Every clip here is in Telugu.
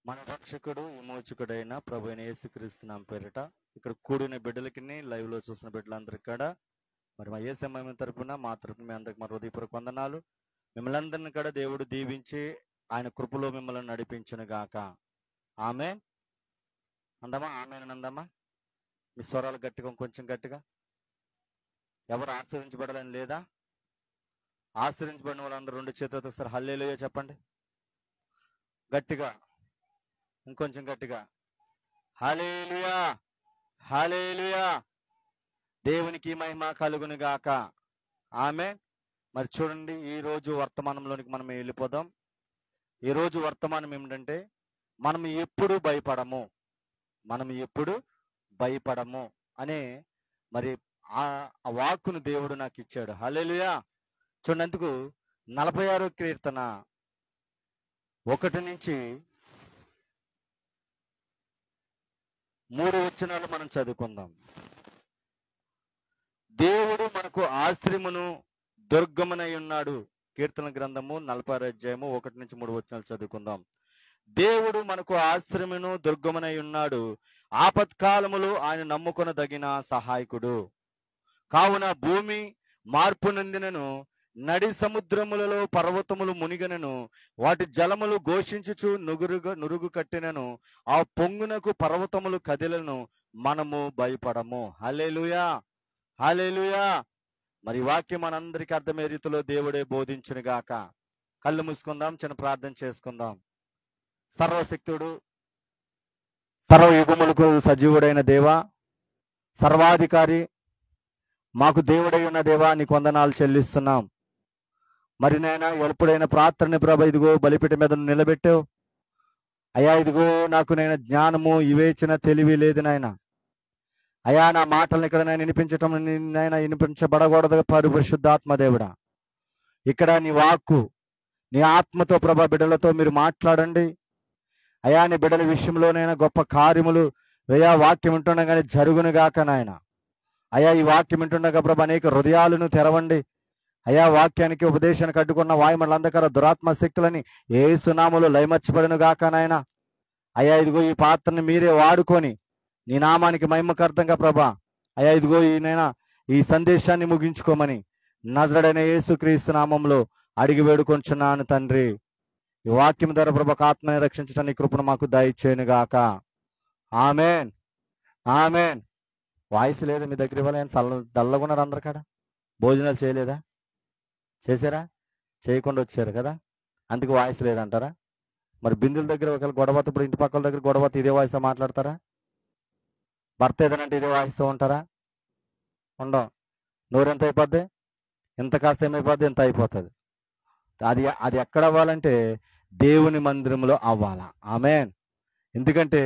మన రక్షకుడు విమోచకుడైన ప్రభు అయిన యేసుక్రీస్తు నామమున పేరిట ఇక్కడ కూడిన బిడ్డలకి లైవ్ లో చూసిన బిడ్డలందరికీ కూడా మరి మా యేసయ్య తరపున మా తరపున మీ అందరికి మా హృదయపూర్వక వందనాలు. మిమ్మల్ని అందరిని కూడా దేవుడు దీవించి ఆయన కృపలో మిమ్మల్ని నడిపించును గాక. ఆమేన్ అందమా? ఆమేన్ అందమ్మా. మీ స్వరాలు గట్టిగా, కొంచెం గట్టిగా. ఎవరు ఆశీర్వించబడాలని లేదా? ఆశీర్వించబడిన వాళ్ళందరూ రెండు చేతులతో ఒకసారి హల్లెలూయా చెప్పండి గట్టిగా, ఇంకొంచెం గట్టిగా. హల్లెలూయా, హల్లెలూయా. దేవునికి మహిమ కలుగును గాక. ఆమేన్. మరి చూడండి, ఈ రోజు వర్తమానంలోనికి మనం వెళ్ళిపోదాం. ఈ రోజు వర్తమానం ఏమిటంటే, మనం ఎప్పుడు భయపడము, మనం ఎప్పుడు భయపడము అనే మరి ఆ వాక్కును దేవుడు నాకు ఇచ్చాడు. హల్లెలూయా. చూడండి, అందుకు 46వ కీర్తన 1 నుంచి 3 వచనాలు మనం చదువుకుందాం. దేవుడు మనకు ఆశ్రయమును దుర్గమునై ఉన్నాడు. కీర్తన గ్రంథము 46వ అధ్యాయము 1 నుంచి 3 వచనాలు చదువుకుందాం. దేవుడు మనకు ఆశ్రయమును దుర్గమునై ఉన్నాడు, ఆపత్కాలములో ఆయన నమ్ముకొనదగిన సహాయకుడు. కావున భూమి మార్పు నందినను, నడి సముద్రములలో పర్వతములు మునిగనను, వాటి జలములు ఘోషించుచు నురుగు కట్టినను, ఆ పొంగునకు పర్వతములు కదిలను, మనము భయపడము. హల్లెలూయా, హల్లెలూయా. మరి వాక్యం మనందరికీ అర్థమయ్యే రీతిలో దేవుడే బోధించును గాక. కళ్ళు మూసుకుందాం, చిన్న ప్రార్థన చేసుకుందాం. సర్వశక్తుడు, సర్వయుగములకు సజీవుడైన దేవా, సర్వాధికారి, మాకు దేవుడై ఉన్న దేవా, నీకు వందనాలు చెల్లిస్తున్నాం. మరి నాయనా, ఎప్పుడైనా ప్రార్థన ప్రభ ఇదిగో బలిపీఠం మీద నిలబెట్టావు అయ్యా. ఇదిగో నాకు నేను జ్ఞానము, వివేచన, తెలివి లేదు నాయన. అయ్యా, నా మాటలను ఇక్కడ నేను వినిపించటం నాయన వినిపించబడకూడదు. పరిశుద్ధాత్మ దేవుడా, ఇక్కడ నీ వాక్కు, నీ ఆత్మతో ప్రభ బిడ్డలతో మీరు మాట్లాడండి అయ్యా. నీ బిడ్డల విషయంలోనైనా గొప్ప కార్యములు అయ్యా వాక్యం వింటుండగానే జరుగును గాక నాయన. అయ్యా, ఈ వాక్యం వింటుండగా ప్రభ అనేక హృదయాలను తెరవండి అయ్యా. వాక్యానికి ఉపదేశానికి అడ్డుకున్న వాయుమల అంధకార దురాత్మ శక్తులని యేసు నామములో లయమర్చబడును గాక నాయన. అయ్యా, ఇదిగో ఈ పాత్రని మీరే వాడుకొని నీ నామానికి మహిమకర్థంగా ప్రభ అయ్యా, ఇదిగో ఈయనైనా ఈ సందేశాన్ని ముగించుకోమని నజరుడైన యేసుక్రీస్తు నామంలో అడిగి వేడుకొంచున్నాను తండ్రి. ఈ వాక్యం ద్వారా ప్రభ ఆత్మని రక్షించడానికి కృపను మాకు దయచేయును గాక. ఆమేన్, ఆమేన్. వాయిస్ లేదు మీ దగ్గర, ఇవ్వాలి డల్లగున్నారు అందరు కాడ. భోజనాలు చేయలేదా? చేశారా? చేయకుండా వచ్చారు కదా, అందుకు వాయిస్ లేదంటారా? మరి బిందుల దగ్గర ఒకవేళ గొడవతో, ఇప్పుడు ఇంటి పక్కల దగ్గర గొడవతో ఇదే వాయిస్తో మాట్లాడతారా? భర్త ఏదనంటే ఇదే వాయిస్తో ఉంటారా? ఉండం. నోరెంత అయిపోద్ది? ఎంత కాస్త ఏమైపోద్ది? ఎంత అయిపోతుంది. అది అది ఎక్కడ అవ్వాలంటే దేవుని మందిరంలో అవ్వాలా. ఆమేన్. ఎందుకంటే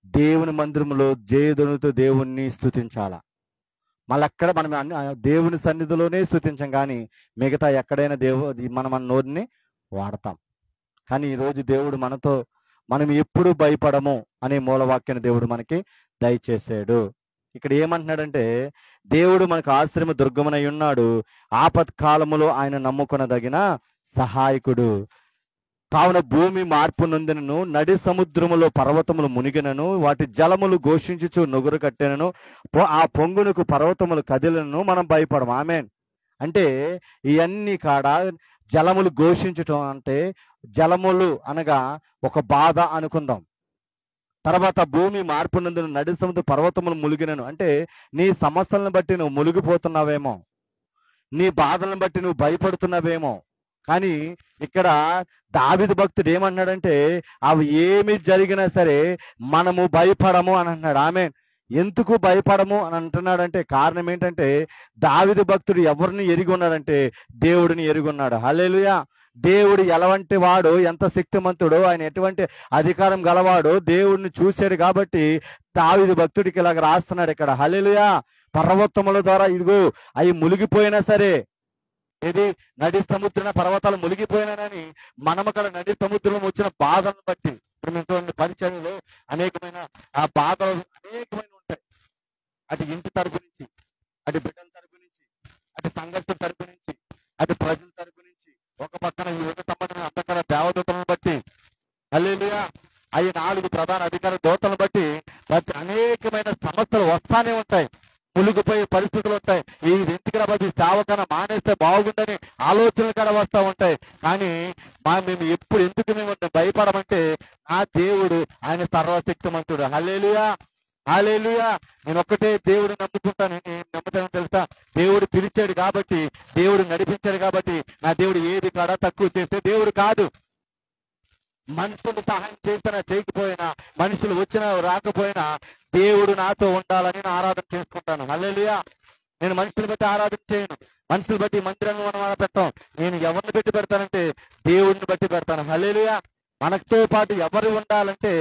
దేవుని మందిరంలో జయధ్వనితో దేవుణ్ణి స్తుతించాలా. మళ్ళీ అక్కడ మనం దేవుని సన్నిధిలోనే స్తుతించాం, కానీ మిగతా ఎక్కడైనా మన నోరుని వాడతాం. కానీ ఈరోజు దేవుడు మనతో మనం ఎప్పుడు భయపడము అనే మూలవాక్యాన్ని దేవుడు మనకి దయచేసాడు. ఇక్కడ ఏమంటున్నాడంటే, దేవుడు మనకు ఆశ్రమ దుర్గమునై ఉన్నాడు, ఆపత్కాలములో ఆయన నమ్ముకొనదగిన సహాయకుడు. కావున భూమి మార్పు నొందినను, నడి సముద్రములో పర్వతములు మునిగినను, వాటి జలములు ఘోషించుచు నుగురు కట్టెనను, ఆ పొంగునకు పర్వతములు కదిలను, మనం భయపడము. ఆమేన్. అంటే ఇవన్నీ కాడ జలములు ఘోషించటం అంటే జలములు అనగా ఒక బాధ అనుకుందాం. తర్వాత భూమి మార్పు నందున, నడి సముద్ర పర్వతములు మునిగినను అంటే నీ సమస్యలను బట్టి నువ్వు మునిగిపోతున్నావేమో, నీ బాధలను బట్టి నువ్వు భయపడుతున్నావేమో. కానీ ఇక్కడ దావీదు భక్తుడు ఏమన్నాడంటే, అవి ఏమి జరిగినా సరే మనము భయపడము అని అంటున్నాడు. ఆమేన్. ఎందుకు భయపడము అని అంటున్నాడంటే కారణం ఏంటంటే, దావీదు భక్తుడు ఎవరిని ఎరిగి ఉన్నాడంటే దేవుడిని ఎరిగి ఉన్నాడు. హల్లెలూయా. దేవుడు ఎలాంటి వాడు, ఎంత శక్తిమంతుడు, ఆయన ఎటువంటి అధికారం గలవాడు దేవుడిని చూశాడు. కాబట్టి దావీదు భక్తుడికి ఇలాగ రాస్తున్నాడు ఇక్కడ. హల్లెలూయా. పర్వతముల ద్వారా ఇదిగో అవి మునిగిపోయినా సరే, ఏది నడి సముద్ర పర్వతాలు మునిగిపోయినానని మనం అక్కడ నడి సముద్రం వచ్చిన బాధలను బట్టి పరిచయంలో అనేకమైన ఆ బాధలు అనేకమైన ఉంటాయి. అటు ఇంటి తరపు నుంచి, అటు బిడ్డల తరపు నుంచి, అటు సంఘర్షణ తరపు నుంచి, అటు ప్రజల తరపు నుంచి, ఒక పక్కన ఈ యుగ సంబంధమైన అంతకర దేవదూతలను బట్టి హల్లెలూయా అవి 4 ప్రధాన అధికార దూతలను బట్టి ప్రతి అనేకమైన సమస్యలు వస్తానే ఉంటాయి, మునిగిపోయే పరిస్థితులు ఉంటాయి. ఈ ఎందుకు రాబోయే సేవకన మానేస్తే బాగుండని ఆలోచనలు కూడా వస్తూ ఉంటాయి. కానీ మేము ఎప్పుడు ఎందుకు మేము భయపడమంటే నా దేవుడు ఆయన సర్వశక్తిమంతుడు. హల్లెలూయా, హల్లెలూయా. నేను ఒక్కటే దేవుడు నమ్ముకుంటాను. నమ్ముతాను తెలుసా, దేవుడు పిలిచాడు కాబట్టి, దేవుడు నడిపించాడు కాబట్టి, నా దేవుడు ఏది కూడా తక్కువ చేసే దేవుడు కాదు. మనుషులు సహాయం చేసినా చేయకపోయినా, మనుషులు వచ్చినా రాకపోయినా దేవుడు నాతో ఉండాలని నేను ఆరాధన చేసుకుంటాను. హల్లెలూయా. నేను మనుషులు బట్టి ఆరాధన చేయను, మనుషులు బట్టి మందిరంలో మనం పెట్టాం. నేను ఎవరిని బట్టి పెడతానంటే దేవుడిని బట్టి పెడతాను. హల్లెలూయా. మనతో పాటు ఎవరు ఉండాలంటే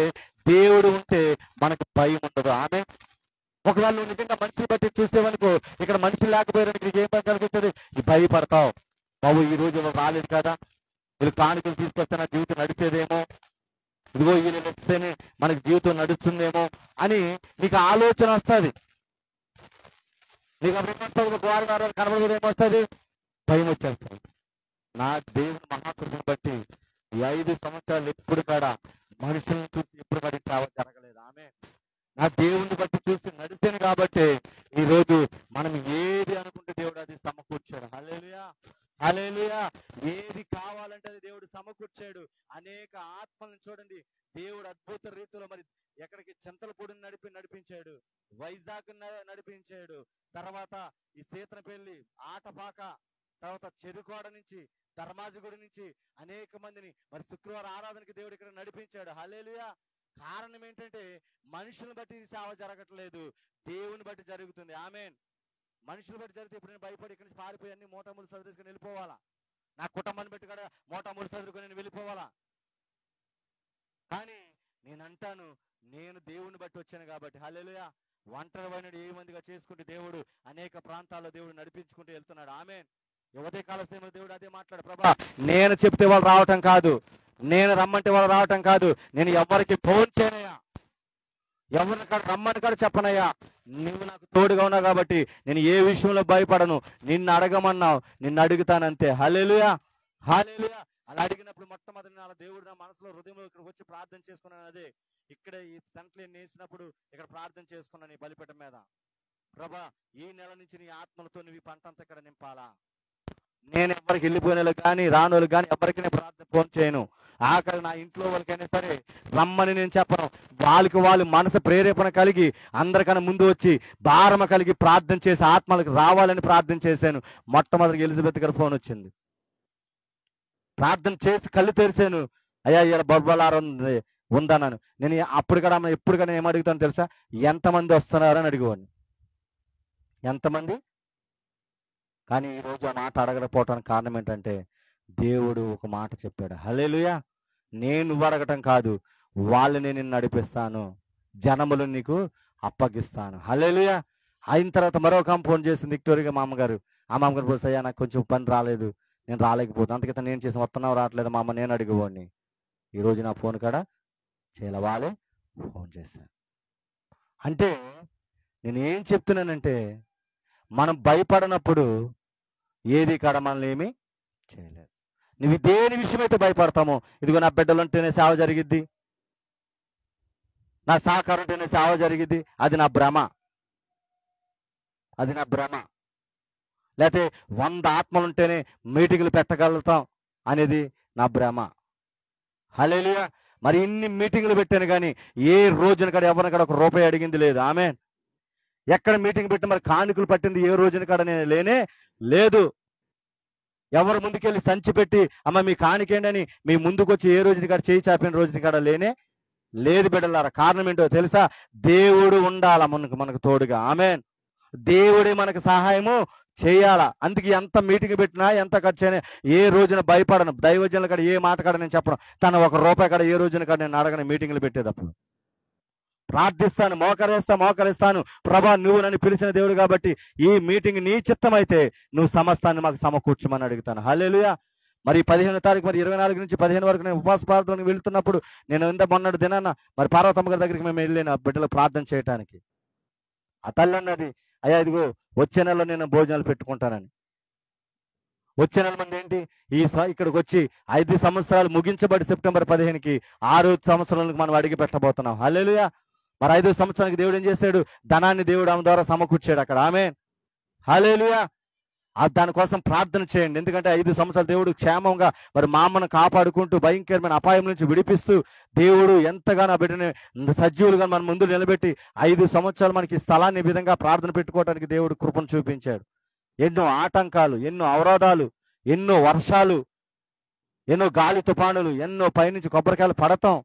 దేవుడు ఉంటే మనకు భయం ఉండదు. ఆమె ఒకవేళ నువ్వు నిజంగా మనుషులు బట్టి చూసేవనుకో, ఇక్కడ మనుషులు లేకపోయారని నీకు ఏం పని కలుగుతుంది? భయపడతావు. బాబు ఈ రోజు ఎవరు రాలేదు కదా, వీళ్ళు కానుకలు తీసుకొస్తే నా జీవితం నడిచేదేమో, ఇదిగో వీళ్ళు నడిస్తేనే మనకి జీవితం నడుస్తుందేమో అని నీకు ఆలోచన వస్తుంది. నీకు అప్పుడు గోడ కనబడదు, ఏమొస్తుంది? భయం వచ్చేస్తుంది. నా దేవుని మహాకృపను బట్టి ఈ 5 సంవత్సరాలు ఎప్పుడు కూడా మనుషులను చూసి ఎప్పుడు కూడా సేవ జరగలేదు. ఆమె నా దేవుని బట్టి చూసి నడిచాను కాబట్టి ఈ రోజు మనం ఏది అనుకుంటే దేవుడు అది సమకూర్చాడు. హల్లెలూయా, హల్లెలూయా. ఏది కావాలంటే అది దేవుడు సమకూర్చాడు. అనేక ఆత్మలను చూడండి దేవుడు అద్భుత రీతిలో మరి ఎక్కడికి చింతలపూడిని నడిపించాడు, వైజాగ్ నడిపించాడు, తర్వాత ఈ సీతనపల్లి, ఆటపాక, తర్వాత చెరుకోడ నుంచి, ధర్మాజిగూడి నుంచి అనేక మందిని మరి శుక్రవారం ఆరాధనకి దేవుడు ఇక్కడ నడిపించాడు. హల్లెలూయా. కారణం ఏంటంటే మనుషులను బట్టి సేవ జరగట్లేదు, దేవుని బట్టి జరుగుతుంది. ఆమేన్. మనుషులు బట్టి జరిగితే ఇప్పుడు నేను భయపడి ఇక్కడి నుంచి పారిపోయి అన్ని మోటాములు చదువుకొని వెళ్ళిపోవాలా, నా కుటుంబాన్ని బట్టి కూడా మోటాములు చదువుకొని నేను వెళ్ళిపోవాలా. కానీ నేను అంటాను, నేను దేవుని బట్టి వచ్చాను కాబట్టి. హల్లెలూయా. ఒంటరి వాడిని ఏ మందిగా చేసుకుంటే దేవుడు అనేక ప్రాంతాల్లో దేవుడు నడిపించుకుంటూ వెళ్తున్నాడు. ఆమేన్. యువతే కాలసేమో దేవుడు అదే మాట్లాడు, ప్రభా నేను చెప్తే వాళ్ళు రావటం కాదు, నేను రమ్మంటే వాళ్ళు రావటం కాదు, నేను ఎవరికి ఫోన్ చేయనయ్యా, ఎవరిని కాడ రమ్మని కాడ చెప్పనయ్యా, నువ్వు నాకు తోడుగా ఉన్నావు కాబట్టి నేను ఏ విషయంలో భయపడను. నిన్ను అడగమన్నావు, నిన్ను అడుగుతానంతే. హల్లెలూయా, హల్లెలూయా. అలా అడిగినప్పుడు మొట్టమొదటి నా దేవుడు నా మనసులో హృదయంలో ఇక్కడికి వచ్చి ప్రార్థన చేసుకున్నాను. అదే ఇక్కడ ఈ స్టంట్లు వేసినప్పుడు ఇక్కడ ప్రార్థన చేసుకున్నాను ఈ బలిపీఠం మీద. ప్రభా ఈ నెల నుంచి నీ ఆత్మలతో నువ్వు ఈ పంట అంతా ఇక్కడ నింపాలా. నేను ఎవరికి వెళ్ళిపోయిన కానీ రానోళ్ళు కానీ ఎవరికి నేను ప్రార్థన ఫోన్ చేయను. ఆఖరి నా ఇంట్లో వాళ్ళకైనా సరే రమ్మని నేను చెప్పను. వాళ్ళకి వాళ్ళు మనసు ప్రేరేపణ కలిగి అందరికన్నా ముందు వచ్చి భారమ కలిగి ప్రార్థన చేసి ఆత్మలకు రావాలని ప్రార్థన చేశాను. మొట్టమొదటి ఎలిజబెత్ గారి ఫోన్ వచ్చింది. ప్రార్థన చేసి కళ్ళు తెరిచాను, అయ్యా ఇలా బొబ్బలారం ఉందన్నాను. నేను అప్పుడు కూడా ఎప్పుడు కానీ ఏమడుగుతాను తెలుసా, ఎంతమంది వస్తున్నారని అడిగేవాడిని, ఎంతమంది. కానీ ఈరోజు ఆ మాట అడగకపోవటానికి కారణం ఏంటంటే దేవుడు ఒక మాట చెప్పాడు. హల్లెలూయా. నేను అడగటం కాదు, వాళ్ళని నేను నడిపిస్తాను, జనములు నీకు అప్పగిస్తాను. హల్లెలూయా. అయిన తర్వాత మరొక ఫోన్ చేసింది విక్టోరియా మా అమ్మగారు. ఆ మామగారు పోతే, అయ్యా నాకు కొంచెం పని రాలేదు, నేను రాలేకపోతాను, అందుకే నేను చేసి వస్తున్నావు రావట్లేదు మా అమ్మ, నేను అడిగేవాడిని. ఈరోజు నా ఫోన్ కాడ చేయాల వాళ్ళే ఫోన్ చేశాను. అంటే నేను ఏం చెప్తున్నానంటే మనం భయపడినప్పుడు ఏది కాడ మనల్ని ఏమీ చేయలేదు. నువ్వు దేని విషయమైతే భయపడతామో, ఇదిగో నా బిడ్డలు ఉంటేనే సేవ జరిగిద్ది, నా సహకారం ఉంటేనే సేవ జరిగిద్ది, అది నా భ్రమ, అది నా భ్రమ. లేకపోతే 100 ఆత్మలు ఉంటేనే మీటింగులు పెట్టగలుగుతాం అనేది నా భ్రమ. హల్లెలూయా. మరి ఇన్ని మీటింగులు పెట్టాను కానీ ఏ రోజున కాడ ఎవరిని కాడ 1 రూపాయి అడిగింది లేదు. ఆమేన్. ఎక్కడ మీటింగ్ పెట్టి మరి కానుకలు పట్టింది ఏ రోజున కాడ నేను లేనే లేదు. ఎవరు ముందుకెళ్ళి సంచి పెట్టి అమ్మ మీ కానికేండి అని మీ ముందుకు వచ్చి ఏ రోజుని కాడ చేయి చాపిన రోజుని కాడ లేనే లేదు బిడ్డలారా. కారణం ఏంటో తెలుసా, దేవుడు ఉండాల మనకు తోడుగా. ఆమేన్. దేవుడే మనకు సహాయము చేయాలా. అందుకే ఎంత మీటింగ్ పెట్టినా ఎంత ఖర్చు అయినా ఏ రోజున భయపడను. దైవజనుల కాడ ఏ మాట కాడ నేను చెప్పను, తన 1 రూపాయి కాడ ఏ రోజున కాడ నేను అడగను. మీటింగ్లు పెట్టేటప్పుడు ప్రార్థిస్తాను, మోకరిస్తాను. ప్రభా నువ్వు నన్ను పిలిచిన దేవుడు కాబట్టి ఈ మీటింగ్ నీ చిత్తమైతే నువ్వు సమస్తాన్ని మాకు సమకూర్చమని అడుగుతాను. హల్లెలూయా. మరి 15వ తారీఖు మరి 24 నుంచి 15 వరకు నేను ఉపవాస ప్రార్థనకు వెళ్తున్నప్పుడు నేను మొన్నటి దినాన మరి పార్వతమ్మ గారి దగ్గరికి మేము వెళ్ళాను బిడ్డలు ప్రార్థన చేయటానికి. ఆ తల్లి అన్నది, అయ్యా ఇదిగో వచ్చే నెలలో నేను భోజనాలు పెట్టుకుంటానని. వచ్చే నెల మంది ఏంటి ఇక్కడికి వచ్చి 5 సంవత్సరాలు ముగించబడి సెప్టెంబర్ 15కి 6 సంవత్సరాలకు మనం అడిగి పెట్టబోతున్నాం. హల్లెలూయా. మరి 5 సంవత్సరానికి దేవుడు ఏం చేశాడు? ధనాన్ని దేవుడు ఆమె ద్వారా సమకూర్చాడు అక్కడ. ఆమేన్. హల్లెలూయా. దానికోసం ప్రార్థన చేయండి. ఎందుకంటే 5 సంవత్సరాలు దేవుడు క్షేమంగా మరి మా అమ్మను కాపాడుకుంటూ భయంకరమైన అపాయం నుంచి విడిపిస్తూ దేవుడు ఎంతగానో బిడ్డని సజీవులుగా మన ముందు నిలబెట్టి 5 సంవత్సరాలు మనకి స్థలాన్ని ఈ విధంగా ప్రార్థన పెట్టుకోవడానికి దేవుడు కృపను చూపించాడు. ఎన్నో ఆటంకాలు, ఎన్నో అవరోధాలు, ఎన్నో వర్షాలు, ఎన్నో గాలి తుఫానులు, ఎన్నో పైనుంచి కొబ్బరికాయలు పడతాం,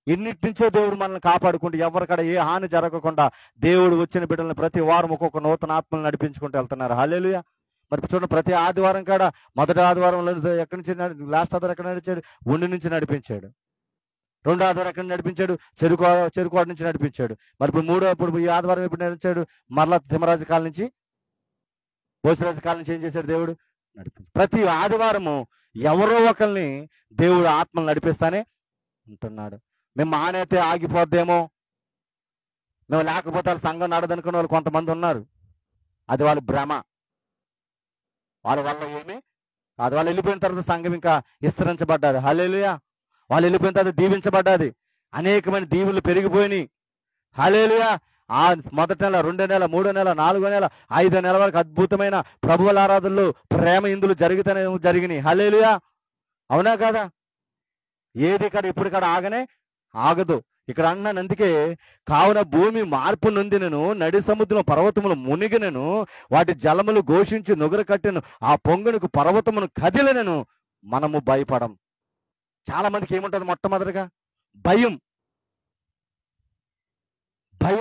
ఇన్నిటి నుంచే దేవుడు మనల్ని కాపాడుకుంటూ ఎవరికడ ఏ హాని జరగకుండా దేవుడు వచ్చిన బిడ్డలను ప్రతి వారం ఒక్కొక్క నూతన ఆత్మలు నడిపించుకుంటూ వెళ్తున్నారు. హల్లెలూయా. మరి చూడండి, ప్రతి ఆదివారం కాడ మొదటి ఆదివారంలో ఎక్కడి నుంచి లాస్ట్ ఆదివారం ఎక్కడ నడిచాడు? ఉండి నుంచి నడిపించాడు. రెండో ఆదివారం ఎక్కడ నడిపించాడు? చెరుకోడ నుంచి నడిపించాడు. మరి ఇప్పుడు ఈ ఆదివారం ఎప్పుడు నడిచాడు? మరలా తిమ్మరాజు కాలం నుంచి, బోసిరాజు కాలం నుంచి ఏం చేశాడు? దేవుడు నడిపించాడు. ప్రతి ఆదివారము ఎవరో ఒకరిని దేవుడు ఆత్మలు నడిపిస్తానే ఉంటున్నాడు. మేము మానేతే ఆగిపోద్దేమో, మేము లేకపోతే వాళ్ళ సంఘం నడదనుకున్న వాళ్ళు కొంతమంది ఉన్నారు. అది వాళ్ళ భ్రమ. వాళ్ళ వల్ల ఏమి కాదు. వాళ్ళు వెళ్ళిపోయిన తర్వాత సంఘం ఇంకా విస్తరించబడ్డది. హల్లెలూయా. వాళ్ళు వెళ్ళిపోయిన తర్వాత దీవించబడ్డది. అనేకమైన దీవులు పెరిగిపోయినాయి. హల్లెలూయా. ఆ మొదటి నెల, 2వ నెల, 3వ నెల, 4వ నెల, 5వ నెల వరకు అద్భుతమైన ప్రభువుల ఆరాధనలు, ప్రేమ ఇందులు జరిగినాయి. హల్లెలూయా. అవునా కాదా? ఏది ఇక్కడ ఇప్పుడు ఇక్కడ ఆగదు. ఇక్కడ అన్నాను. అందుకే కావున భూమి మార్పు నొందినను, నడి సముద్రం పర్వతములు మునిగినను, వాటి జలములు ఘోషించి నుగర కట్టెను, ఆ పొంగునకు పర్వతమును కదిలినను, మనము భయపడం. చాలా మందికి ఏముంటుంది? మొట్టమొదటిగా భయం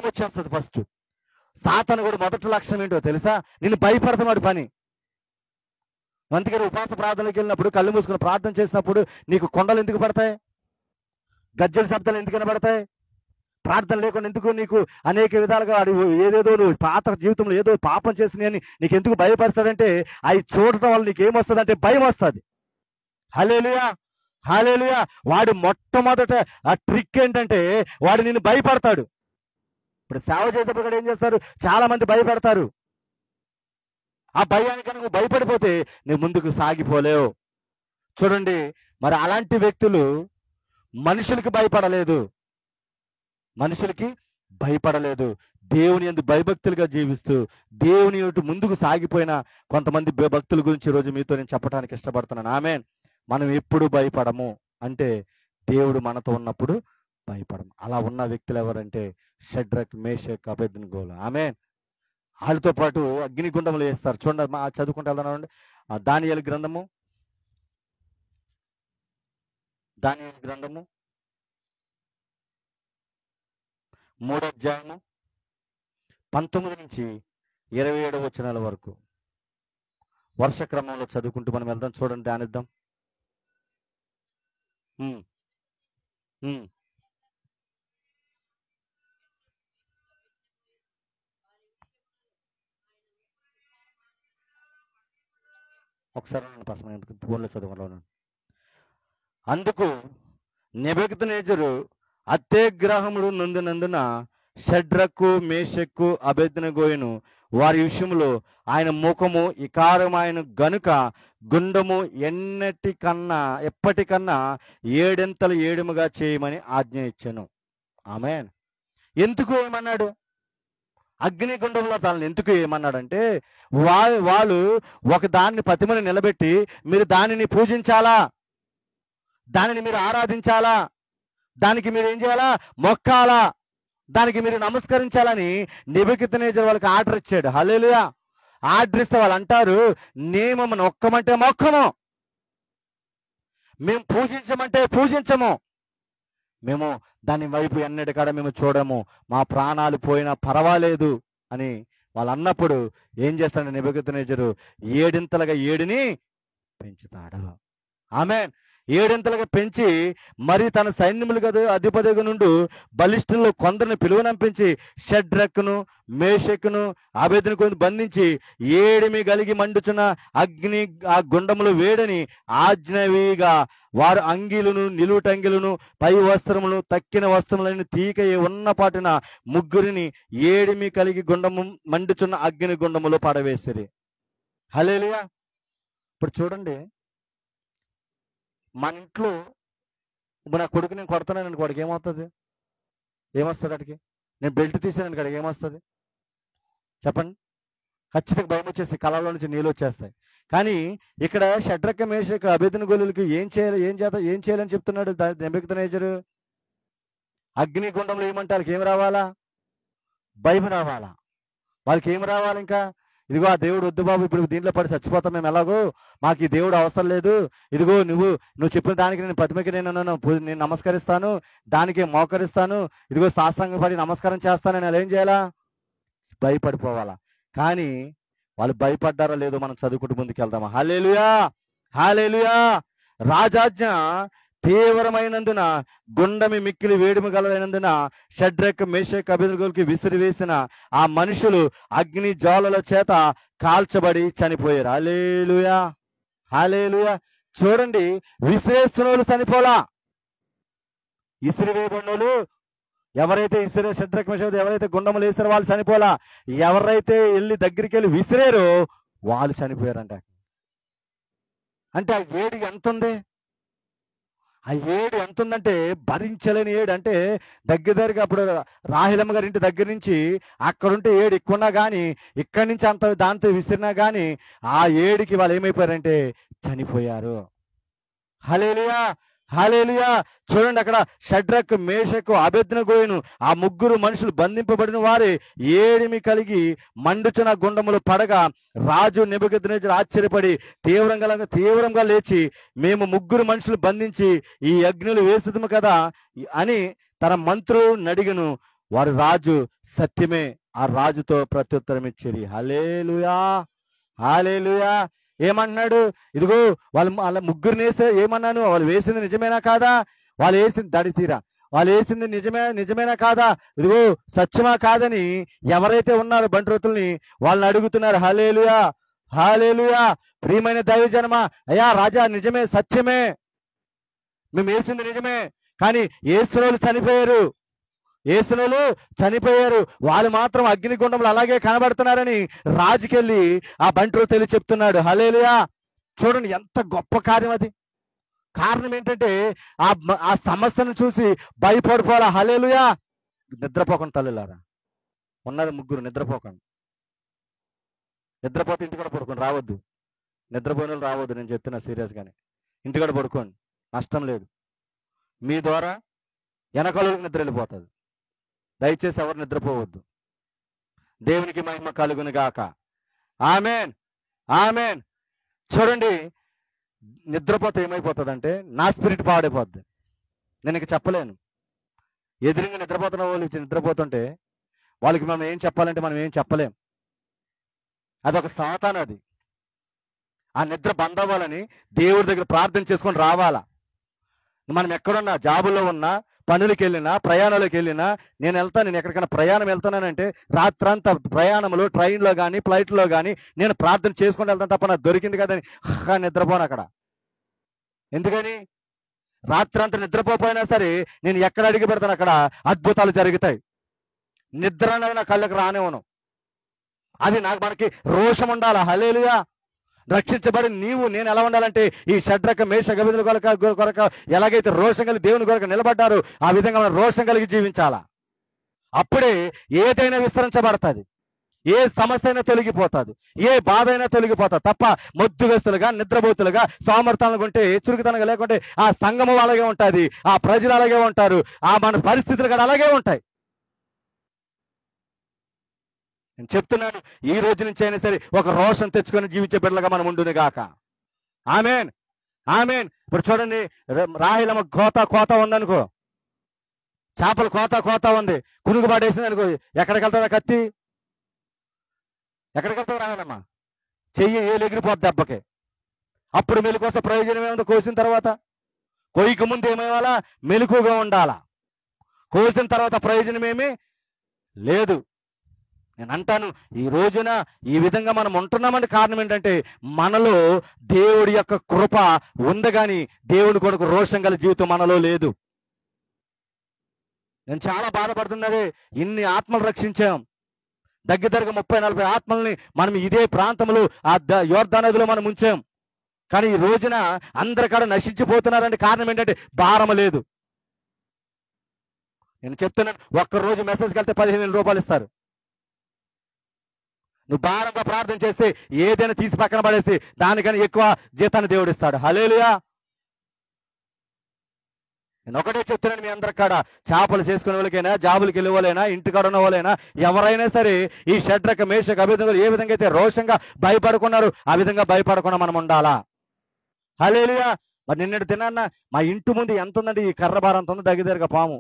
వచ్చేస్తుంది. ఫస్ట్ సాతాను కూడా మొదటి లక్ష్యం ఏంటో తెలుసా? నిన్ను భయపడతాడు పని. అందుకని ఉపవాస ప్రార్థనకి వెళ్ళినప్పుడు కళ్ళు మూసుకుని ప్రార్థన చేసినప్పుడు నీకు కొండలు ఎందుకు పడతాయి? గజ్జల శబ్దాలు ఎందుకు వినబడతాయి? ప్రార్థన లేకుండా ఎందుకు నీకు అనేక విధాలుగా ఏదేదో నువ్వు పాత జీవితంలో ఏదో పాపం చేసినాయని నీకు ఎందుకు భయపడతాడంటే, అవి చూడటం వల్ల నీకు ఏమొస్తుంది అంటే భయం వస్తుంది. హల్లెలూయా. హల్లెలూయా. వాడి మొట్టమొదట ఆ ట్రిక్ ఏంటంటే వాడు నిన్ను భయపడతాడు. ఇప్పుడు సేవ చేసేప్పుడు కూడా ఏం చేస్తారు? చాలా మంది భయపెడతారు. ఆ భయానికి నువ్వు భయపడిపోతే నువ్వు ముందుకు సాగిపోలేవు. చూడండి, మరి అలాంటి వ్యక్తులు మనుషులకి భయపడలేదు. దేవుని యందు భయభక్తులుగా జీవిస్తూ దేవుని యందు ముందుకు సాగిపోయిన కొంతమంది భక్తుల గురించి ఈరోజు మీతో నేను చెప్పడానికి ఇష్టపడుతున్నాను. ఆమేన్. మనం ఎప్పుడు భయపడము అంటే దేవుడు మనతో ఉన్నప్పుడు భయపడము. అలా ఉన్న వ్యక్తులు ఎవరంటే షడ్రక్, మేషక్, అబేద్నెగోలు. ఆమేన్. వాళ్ళతో పాటు అగ్నిగుండములు వేస్తారు. చూడండి, చదువుకుంటూ వెళ్దామండి. దానియేలు గ్రంథము 3వ అధ్యాయము 19 నుంచి 27 వచనాల వరకు వర్ష క్రమంలో చదువుకుంటూ మనం వెళ్దాం. చూడండి, ధ్యానిద్దాం. ఒకసారి ఫోన్లో చదువుకుంటా. అందుకు నెబుకద్నెజరు అత్యాగ్రహములు నొందినందున షడ్రకు, మేషక్కు, అబేద్నెగోయును వారి విషయంలో ఆయన ముఖము ఇకారమైన గనుక గుండము ఎప్పటికన్నా 7 ఇంతలు ఏడుముగా చేయమని ఆజ్ఞ ఇచ్చాను. ఆమేన్. ఎందుకు ఏమన్నాడు? అగ్నిగుండంలో తనని ఎందుకు ఏమన్నాడంటే వాళ్ళు ఒక దాన్ని ప్రతిమని నిలబెట్టి మీరు దానిని పూజించాలా, దానిని మీరు ఆరాధించాలా, దానికి మీరు ఏం చేయాలా? మొక్కాలా, దానికి మీరు నమస్కరించాలని నెబుకద్నెజరు వాళ్ళకి ఆర్డర్ ఇచ్చాడు. హల్లెలూయా. ఆర్డర్ ఇస్తే వాళ్ళు అంటారు, మేము మొక్కమంటే మొక్కము, మేము పూజించమంటే పూజించము, మేము దాని వైపు ఎన్నటి కాడ మేము చూడము, మా ప్రాణాలు పోయినా పర్వాలేదు అని వాళ్ళు అన్నప్పుడు ఏం చేస్తాడు నెబుకద్నెజరు? 7 ఇంతలుగా 7ని పెంచుతాడు. ఆమేన్. 7 ఇంతలుగా పెంచి మరి తన సైన్యములు కదా అధిపతిగా నుండి బలిష్ఠుల్లో కొందరిని పిలువనంపించి షడ్రక్కును, మేషకును, అబేద్నెగోను బంధించి ఏడిమి కలిగి మండుచున్న ఆ గుండములు వేడని ఆజ్ఞవిగా వారు అంగీలను, నిలువుటంగిలను, పై వస్త్రములు, తక్కిన వస్త్రములను తీక ఉన్నపాటిన ముగ్గురిని ఏడిమి కలిగి గుండము మండుచున్న అగ్ని గుండములో పడవేసిరి. హల్లెలూయా. ఇప్పుడు చూడండి, మన ఇంట్లో ఇప్పుడు నా కొడుకు నేను కొడతాను అనుకో, వాడికి ఏమవుతుంది? ఏమొస్తుంది వాడికి? నేను బెల్ట్ తీసాను కాడికి ఏమొస్తుంది చెప్పండి? ఖచ్చితంగా భయం వచ్చేసి కళ్ళలో నుంచి నీళ్ళు వచ్చేస్తాయి. కానీ ఇక్కడ షడ్రక మేషక అబేద్నెగోలుకి ఏం చేయాలని చెప్తున్నాడు నెబుకద్నెజరు? అగ్నిగుండంలో ఏమంటే వాళ్ళకి ఏం రావాలా? భయం రావాలా. వాళ్ళకి ఏం రావాలి? ఇంకా ఇదిగో ఆ దేవుడు వద్దు బాబు, ఇప్పుడు దీంట్లో పడి చచ్చిపోతాం మేము, ఎలాగో మాకు ఈ దేవుడు అవసరం లేదు, ఇదిగో నువ్వు చెప్పిన దానికి నేను ప్రతిమకి నేను నమస్కరిస్తాను, దానికి మోకరిస్తాను, ఇదిగో సాష్టాంగం పడి నమస్కారం చేస్తాను, నేను ఏం చేయాలా? భయపడిపోవాలా. కానీ వాళ్ళు భయపడ్డారో లేదో మనం చదువుకుంటూ ముందుకెళ్దామా? హల్లెలూయా, హల్లెలూయా. రాజాజ్ఞ తీవ్రమైనందున, గుండమి మిక్కిలి వేడిమి గలైనందున షడ్రక్ మేషక్ అబేద్నెగోలుకి విసిరివేసిన ఆ మనుషులు అగ్ని జ్వాలల చేత కాల్చబడి చనిపోయారు. హల్లెలూయా, హల్లెలూయా. చూడండి, విసిరేస్తున్నోళ్ళు చనిపోలా. ఇసిరివేయబడినోళ్ళు ఎవరైతే షడ్రక్ మేషక్ ఎవరైతే గుండములు వేసారో వాళ్ళు చనిపోలా. ఎవరైతే దగ్గరికి వెళ్ళి విసిరారో వాళ్ళు చనిపోయారంట. అంటే ఆ ఏడు ఎంత ఉంది? ఆ ఏడు ఎంత ఉందంటే భరించలేని ఏడు. అంటే దగ్గరగా అప్పుడు రాహిలమ్మ గారి ఇంటి దగ్గర నుంచి అక్కడుంటే ఏడు ఎక్కువన్నా కానీ, ఇక్కడి నుంచి అంత దాంతో విసిరినా కానీ ఆ ఏడుకి వాళ్ళు ఏమైపోయారంటే చనిపోయారు. హల్లెలూయా, హల్లెలూయా. చూడండి, అక్కడ షడ్రక్ మేషక్ అబేద్నెగోను ఆ ముగ్గురు మనుషులు బంధింపబడిన వారే ఏడిమి కలిగి మండుచున్న గుండములు పడగా రాజు నెబుకద్నెజరు ఆశ్చర్యపడి తీవ్రంగా లేచి, మేము ముగ్గురు మనుషులు బంధించి ఈ అగ్నిలు వేసుదము కదా అని తన మంత్రులను అడిగను. వారు రాజు సత్యమే ఆ రాజుతో ప్రత్యుత్తరం ఇచ్చిరి. హల్లెలూయా, హల్లెలూయా. ఏమన్నాడు? ఇదిగో వాళ్ళ ముగ్గురిని వేసే ఏమన్నాను? వాళ్ళు వేసింది నిజమేనా కాదా? వాళ్ళు వేసింది దడితీరా, వాళ్ళు వేసింది నిజమేనా కాదా? ఇదిగో సత్యమా కాదని ఎవరైతే ఉన్నారో బంట్రోతుల్ని వాళ్ళని అడుగుతున్నారు. హల్లెలూయా, హల్లెలూయా. ప్రియమైన దైవజనమా, అయ్యా రాజా, నిజమే, సత్యమే, మేము వేసింది నిజమే, కానీ యేసులోలు చనిపోయారు, వాళ్ళు మాత్రం అగ్నిగుండంలో అలాగే కనబడుతున్నారని రాజుకెళ్ళి ఆ బంట్రోతులు చెప్తున్నాడు. హల్లెలూయా. చూడండి ఎంత గొప్ప కార్యం అది. కారణం ఏంటంటే ఆ సమస్యను చూసి భయపడిపోవాలా. హల్లెలూయా. నిద్రపోకండి తల్లులారా, ఉన్నది ముగ్గురు, నిద్రపోకండి. నిద్రపోతే ఇంటికాడ పడుకోండి, రావద్దు. నిద్రపోయిన వాళ్ళు రావద్దు, నేను చెప్తున్నా సీరియస్గానే. ఇంటికాడ పడుకోండి, నష్టం లేదు. మీ ద్వారా వెనకాలకు నిద్ర వెళ్ళిపోతుంది. దయచేసి ఎవరు నిద్రపోవద్దు. దేవునికి మహిమ కలుగును గాక. ఆమేన్, ఆమేన్. చూడండి, నిద్రపోతే ఏమైపోతుందంటే నా స్పిరిట్ పాడైపోద్ది. నేను ఇక చెప్పలేను. ఎదురుగా నిద్రపోతున్న వాళ్ళు నిద్రపోతుంటే వాళ్ళకి మనం ఏం చెప్పాలంటే మనం ఏం చెప్పలేం. అదొక సాతాను. అది ఆ నిద్ర బంద్ అవ్వాలని దేవుడి దగ్గర ప్రార్థన చేసుకొని రావాలా. మనం ఎక్కడున్నా, జాబుల్లో ఉన్నా, పనులకి వెళ్ళినా, ప్రయాణాలకు వెళ్ళినా, నేను ఎక్కడికైనా ప్రయాణం వెళ్తున్నానంటే రాత్రంతా ప్రయాణంలో, ట్రైన్లో కానీ ఫ్లైట్లో కానీ నేను ప్రార్థన చేసుకొని వెళ్తాను తప్ప నాకు దొరికింది కదని నిద్రపోను అక్కడ. ఎందుకని? రాత్రంతా నిద్రపోయినా సరే నేను ఎక్కడ అడిగి పెడతాను అక్కడ అద్భుతాలు జరుగుతాయి. నిద్ర అనేది నా కళ్ళకి రానివ్వను. అది మనకి రోషం ఉండాలా. హల్లెలూయా. రక్షించబడి నేను ఎలా ఉండాలంటే ఈ షడ్రక మేషక్ అబేద్నెగోల కొరకు ఎలాగైతే రోషం కలిగి దేవుని కొరకు నిలబడ్డారో ఆ విధంగా మనం రోషం కలిగి జీవించాలా. అప్పుడే ఏదైనా విస్తరించబడుతుంది, ఏ సమస్య అయినా తొలగిపోతుంది, ఏ బాధ అయినా తొలగిపోతుంది తప్ప మొద్దువేస్తులుగా, నిద్రపోతులుగా, సోమర్థాలుగా ఉంటే, చురుకుతనంగా లేకుంటే ఆ సంఘము అలాగే ఉంటుంది, ఆ ప్రజలు అలాగే ఉంటారు, ఆ మన పరిస్థితులు కూడా అలాగే ఉంటాయి. నేను చెప్తున్నాను, ఈ రోజు నుంచి అయినా సరే ఒక రోషం తెచ్చుకొని జీవించే బిడ్డలుగా మనం ఉండును గాక. ఆమేన్, ఆమేన్. ఇప్పుడు చూడండి, రాహిలమ్మ కోత ఉందనుకో, చేపలు కోత ఉంది, కునుగుబాటేసింది అనుకో, ఎక్కడికి వెళ్తుందా కత్తి? ఎక్కడికి వెళ్తుంది రాహిలమ్మ? చెయ్యి ఎగిరిపోద్ది దెబ్బకి. అప్పుడు మెలుకొస్తే ప్రయోజనం ఏముంది? కోసిన తర్వాత, కొయ్యకు ముందు ఏమేవాలా? మెలకుగా ఉండాలా. కోసిన తర్వాత ప్రయోజనం ఏమీ లేదు. నేను అంటాను, ఈ రోజున ఈ విధంగా మనం ఉంటున్నామని కారణం ఏంటంటే మనలో దేవుడి యొక్క కృప ఉంది, కానీ దేవుని కొరకు రోషం గల జీవితం మనలో లేదు. నేను చాలా బాధపడుతున్నదే, ఇన్ని ఆత్మలు రక్షించాం, దగ్గరగా 30-40 ఆత్మల్ని మనం ఇదే ప్రాంతంలో ఆ యోర్దాను నదిలో మనం ఉంచాం. కానీ ఈ రోజున అందరికాడ నశించిపోతున్నారంటే కారణం ఏంటంటే భారం లేదు. నేను చెప్తున్నాను, ఒక్కరోజు మెసేజ్కి వెళ్తే 15,000 రూపాయలు ఇస్తారు. నువ్వు భారంగా ప్రార్థన చేస్తే ఏదైనా తీసి పక్కన పడేసి దానికన్నా ఎక్కువ జీతాన్ని దేవుడు ఇస్తాడు. హల్లెలూయా. నేను ఒకటే చెప్తున్నాను, మీ అందరి కాడ చేపలు చేసుకునే వాళ్ళకైనా, జాబులకి వెళ్ళే వాళ్ళైనా, ఇంటికాడ ఉన్న వాళ్ళైనా, ఎవరైనా సరే ఈ షడ్రక మేషక అభివృద్ధి ఏ విధంగా అయితే రోషంగా భయపడుకున్నారు ఆ విధంగా భయపడకుండా మనం ఉండాలా. హల్లెలూయా. మరి నిన్నటి దినాన్న మా ఇంటి ముందు ఎంత ఉందండి, ఈ కర్ర భారం అంత ఉంది, దగ్గరగా పాము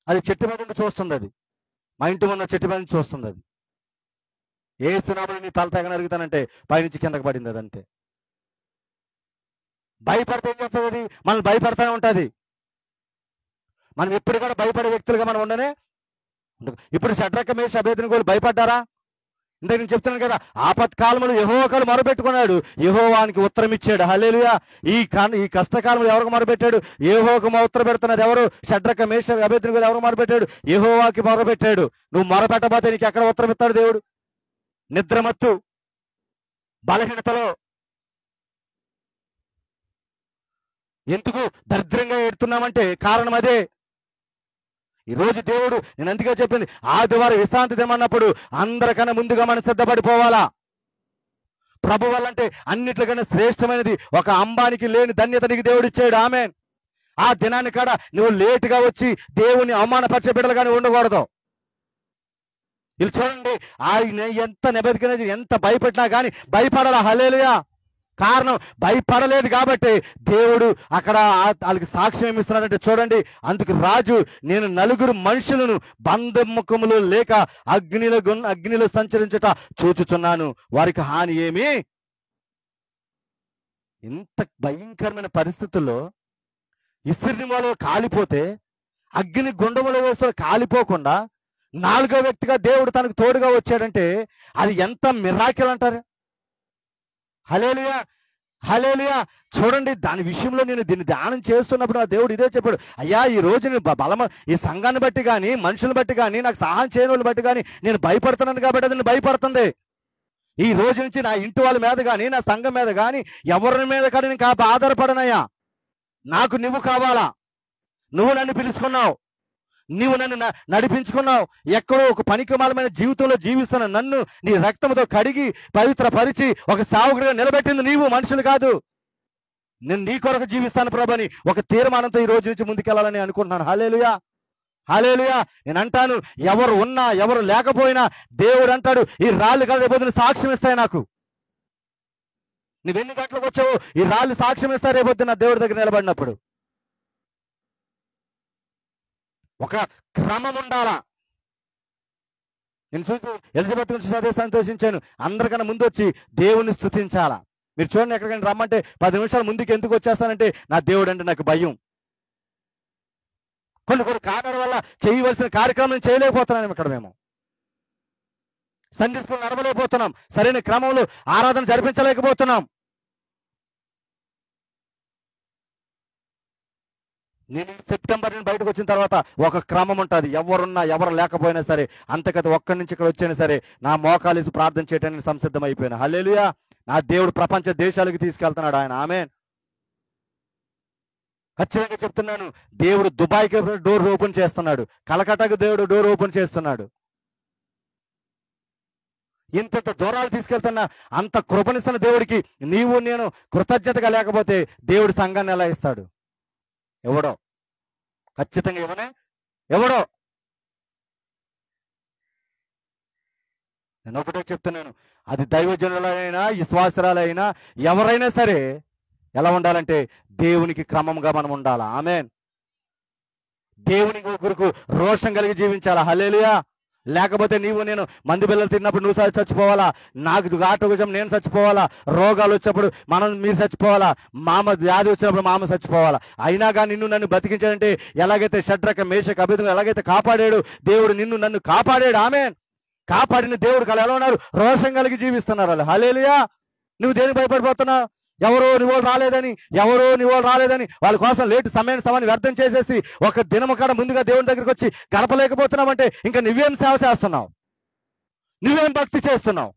అది చెట్టు మీద ఉండి చూస్తుంది. అది మా ఇంటి ముందు చెట్టు మీద నుంచి చూస్తుంది. అది ఏ సునామని నీ తల తెగని అరుగుతానంటే పైనుంచి కిందకి పడింది. అదంతే. భయపడితే ఏం చేస్తుంది? అది మనల్ని భయపడతానే ఉంటుంది. మనం ఎప్పుడు కూడా భయపడే వ్యక్తులుగా మనం ఉండనే. ఇప్పుడు షడ్రక మేషక అబేద్నెగోలు భయపడ్డారా? ఇందాక నేను చెప్తున్నాను కదా, ఆపత్కాలంలో యెహోవాకు మొరపెట్టుకున్నాడు, యెహోవానికి ఉత్తరం ఇచ్చాడు. హల్లెలూయా. ఈ కష్టకాలంలో ఎవరికి మొరపెట్టాడు? యెహోవాకు ఉత్తరం పెడుతున్నారు ఎవరు? షడ్రక మేషక అబేద్నెగోలు ఎవరు మొరపెట్టాడు? యెహోవాకి మొరపెట్టాడు. నువ్వు మొరపెట్టబోతే నీకు ఎక్కడ ఉత్తరం ఇస్తాడు దేవుడు? నిద్రమత్తు, బలహీనతలో, ఎందుకు దరిద్రంగా ఎడుతున్నామంటే కారణం అదే. ఈరోజు దేవుడు, నేను అందుకే చెప్పింది, ఆదివారం విశ్రాంతి దినమన్నప్పుడు అందరికన్నా ముందుగా మనం సిద్ధపడిపోవాలా. ప్రభు వల్లంటే అన్నిటికన్నా శ్రేష్టమైనది ఒక అంబానికి లేని ధన్యత నీకు దేవుడు ఇచ్చాడు. ఆమేన్. ఆ దినాన్ని కాడ నువ్వు లేటుగా వచ్చి దేవుని అవమానపరిచే బిడ్డలుగానే ఉండకూడదు. వీళ్ళు చూడండి, ఆయన ఎంత నెబద్కనేది ఎంత భయపెట్టినా కానీ భయపడాలా. హల్లెలూయా. కారణం భయపడలేదు కాబట్టి దేవుడు అక్కడ వాళ్ళకి సాక్ష్యం ఏమిస్తున్నాడంటే చూడండి, అందుకు రాజు, నేను 9 మనుషులను బంధముఖములు లేక అగ్నిలో సంచరించుట చూచుచున్నాను, వారికి హాని ఏమి. ఇంత భయంకరమైన పరిస్థితుల్లో ఇస్త్రీ వాళ్ళు కాలిపోతే అగ్ని గుండములో వేస్తూ కాలిపోకుండా 4వ వ్యక్తిగా దేవుడు తనకు తోడుగా వచ్చాడంటే అది ఎంత మిరాకిల్ అంటారు. హల్లెలూయా. హల్లెలూయా. చూడండి, దాని విషయంలో నేను దీన్ని ధ్యానం చేస్తున్నప్పుడు నా దేవుడు ఇదే చెప్పాడు, అయ్యా ఈ రోజు నేను ఈ సంఘాన్ని బట్టి కానీ, మనుషులను బట్టి కానీ, నాకు సహాయం చేయని వాళ్ళని బట్టి కానీ నేను భయపడుతున్నాను కాబట్టి అది భయపడుతుంది. ఈ రోజు నుంచి నా ఇంటి వాళ్ళ మీద కానీ, నా సంఘం మీద కానీ, ఎవరి మీద కానీ నేను ఆధారపడనయ్యా. నాకు నువ్వు కావాలా. నువ్వు నన్ను పిలుచుకున్నావు, నీవు నన్ను నడిపించుకున్నావు. ఎక్కడో ఒక పనికిమాలమైన జీవితంలో జీవిస్తున్న నన్ను నీ రక్తంతో కడిగి పవిత్రపరిచి ఒక సావుకుడిగా నిలబెట్టింది నీవు, మనుషులు కాదు. నేను నీ కొరకు జీవిస్తాను ప్రభుని ఒక తీర్మానంతో ఈ రోజు నుంచి ముందుకెళ్ళాలని అనుకుంటున్నాను. హల్లెలూయా. హల్లెలూయా. నేను అంటాను, ఎవరు ఉన్నా ఎవరు లేకపోయినా దేవుడు అంటాడు, ఈ రాళ్ళు కలిగిపోతున్న సాక్ష్యం ఇస్తాయి నాకు. నువ్వెన్ని గంటలకు వచ్చావు, ఈ రాళ్ళు సాక్ష్యం ఇస్తాయి రేపొద్దు నా దేవుడి దగ్గర నిలబడినప్పుడు. ఒక క్రమం ఉండాలా. నేను చూసి ఎలిజబెత్ గురించి అదే సంతోషించాను. అందరికన్నా ముందు వచ్చి దేవుణ్ణి స్తుతించాలా. మీరు చూడండి, ఎక్కడికైనా రమ్మంటే 10 నిమిషాల ముందుకు ఎందుకు వచ్చేస్తానంటే నా దేవుడు అంటే నాకు భయం. కొన్ని కారణాల వల్ల చేయవలసిన కార్యక్రమం చేయలేకపోతున్నాం. ఇక్కడ మేము సండే స్కూల్ నడవలేకపోతున్నాం, సరైన క్రమంలో ఆరాధన జరిపించలేకపోతున్నాం. నేను సెప్టెంబర్ నుంచి బయటకు వచ్చిన తర్వాత ఒక క్రమం ఉంటుంది. ఎవరున్నా ఎవరు లేకపోయినా సరే, అంతకత ఒక్కడి నుంచి ఇక్కడ వచ్చినా సరే నా మోకాలేసి ప్రార్థన చేయడానికి సంసిద్ధం అయిపోయినా. హల్లెలూయా. నా దేవుడు ప్రపంచ దేశాలకు తీసుకెళ్తున్నాడు ఆయన. ఆమేన్. ఖచ్చితంగా చెప్తున్నాను, దేవుడు దుబాయ్కి డోర్ ఓపెన్ చేస్తున్నాడు, కలకట్టాకు దేవుడు డోర్ ఓపెన్ చేస్తున్నాడు. ఇంత దూరాలు తీసుకెళ్తున్నా అంత కృపనిస్తున్న దేవుడికి నీవు నేను కృతజ్ఞతగా లేకపోతే దేవుడు సంఘాన్ని ఎలా ఇస్తాడు? ఎవడో ఖచ్చితంగా ఎవడో. నేను ఒకటే చెప్తున్నాను, అది దైవజనులైనా విశ్వాసరాలైనా ఎవరైనా సరే ఎలా ఉండాలంటే దేవునికి క్రమంగా మనం ఉండాలా. ఆమేన్. దేవునికి ఒకరికి రోషం కలిగి జీవించాలా. హల్లెలూయా. లేకపోతే నీవు నేను మంది పిల్లలు తిన్నప్పుడు నువ్వు చచ్చిపోవాలా, నాకు ఆటోగజం నేను చచ్చిపోవాలా, రోగాలు వచ్చినప్పుడు మీరు చచ్చిపోవాలా, వ్యాధి వచ్చినప్పుడు మామ చచ్చిపోవాలా. అయినా కానీ నిన్ను నన్ను బతికించాడంటే ఎలాగైతే షడ్రక మేషక అబేద్నెగో ఎలాగైతే కాపాడాడు దేవుడు, నిన్ను నన్ను కాపాడాడు. ఆమేన్. కాపాడిన దేవుడు కల ఎలా ఉన్నారు? రోషం కలిగి జీవిస్తున్నారు వాళ్ళు. హల్లెలూయా. నువ్వు దేనికి భయపడిపోతున్నావు? ఎవరో నివోలు రాలేదని వాళ్ళ కోసం లేటు సమయాన్ని వ్యర్థం చేసేసి ఒక దినము కాడ ముందుగా దేవుని దగ్గరికి వచ్చి గడపలేకపోతున్నావంటే ఇంకా నువ్వేం సేవ చేస్తున్నావు? నువ్వేం భక్తి చేస్తున్నావు?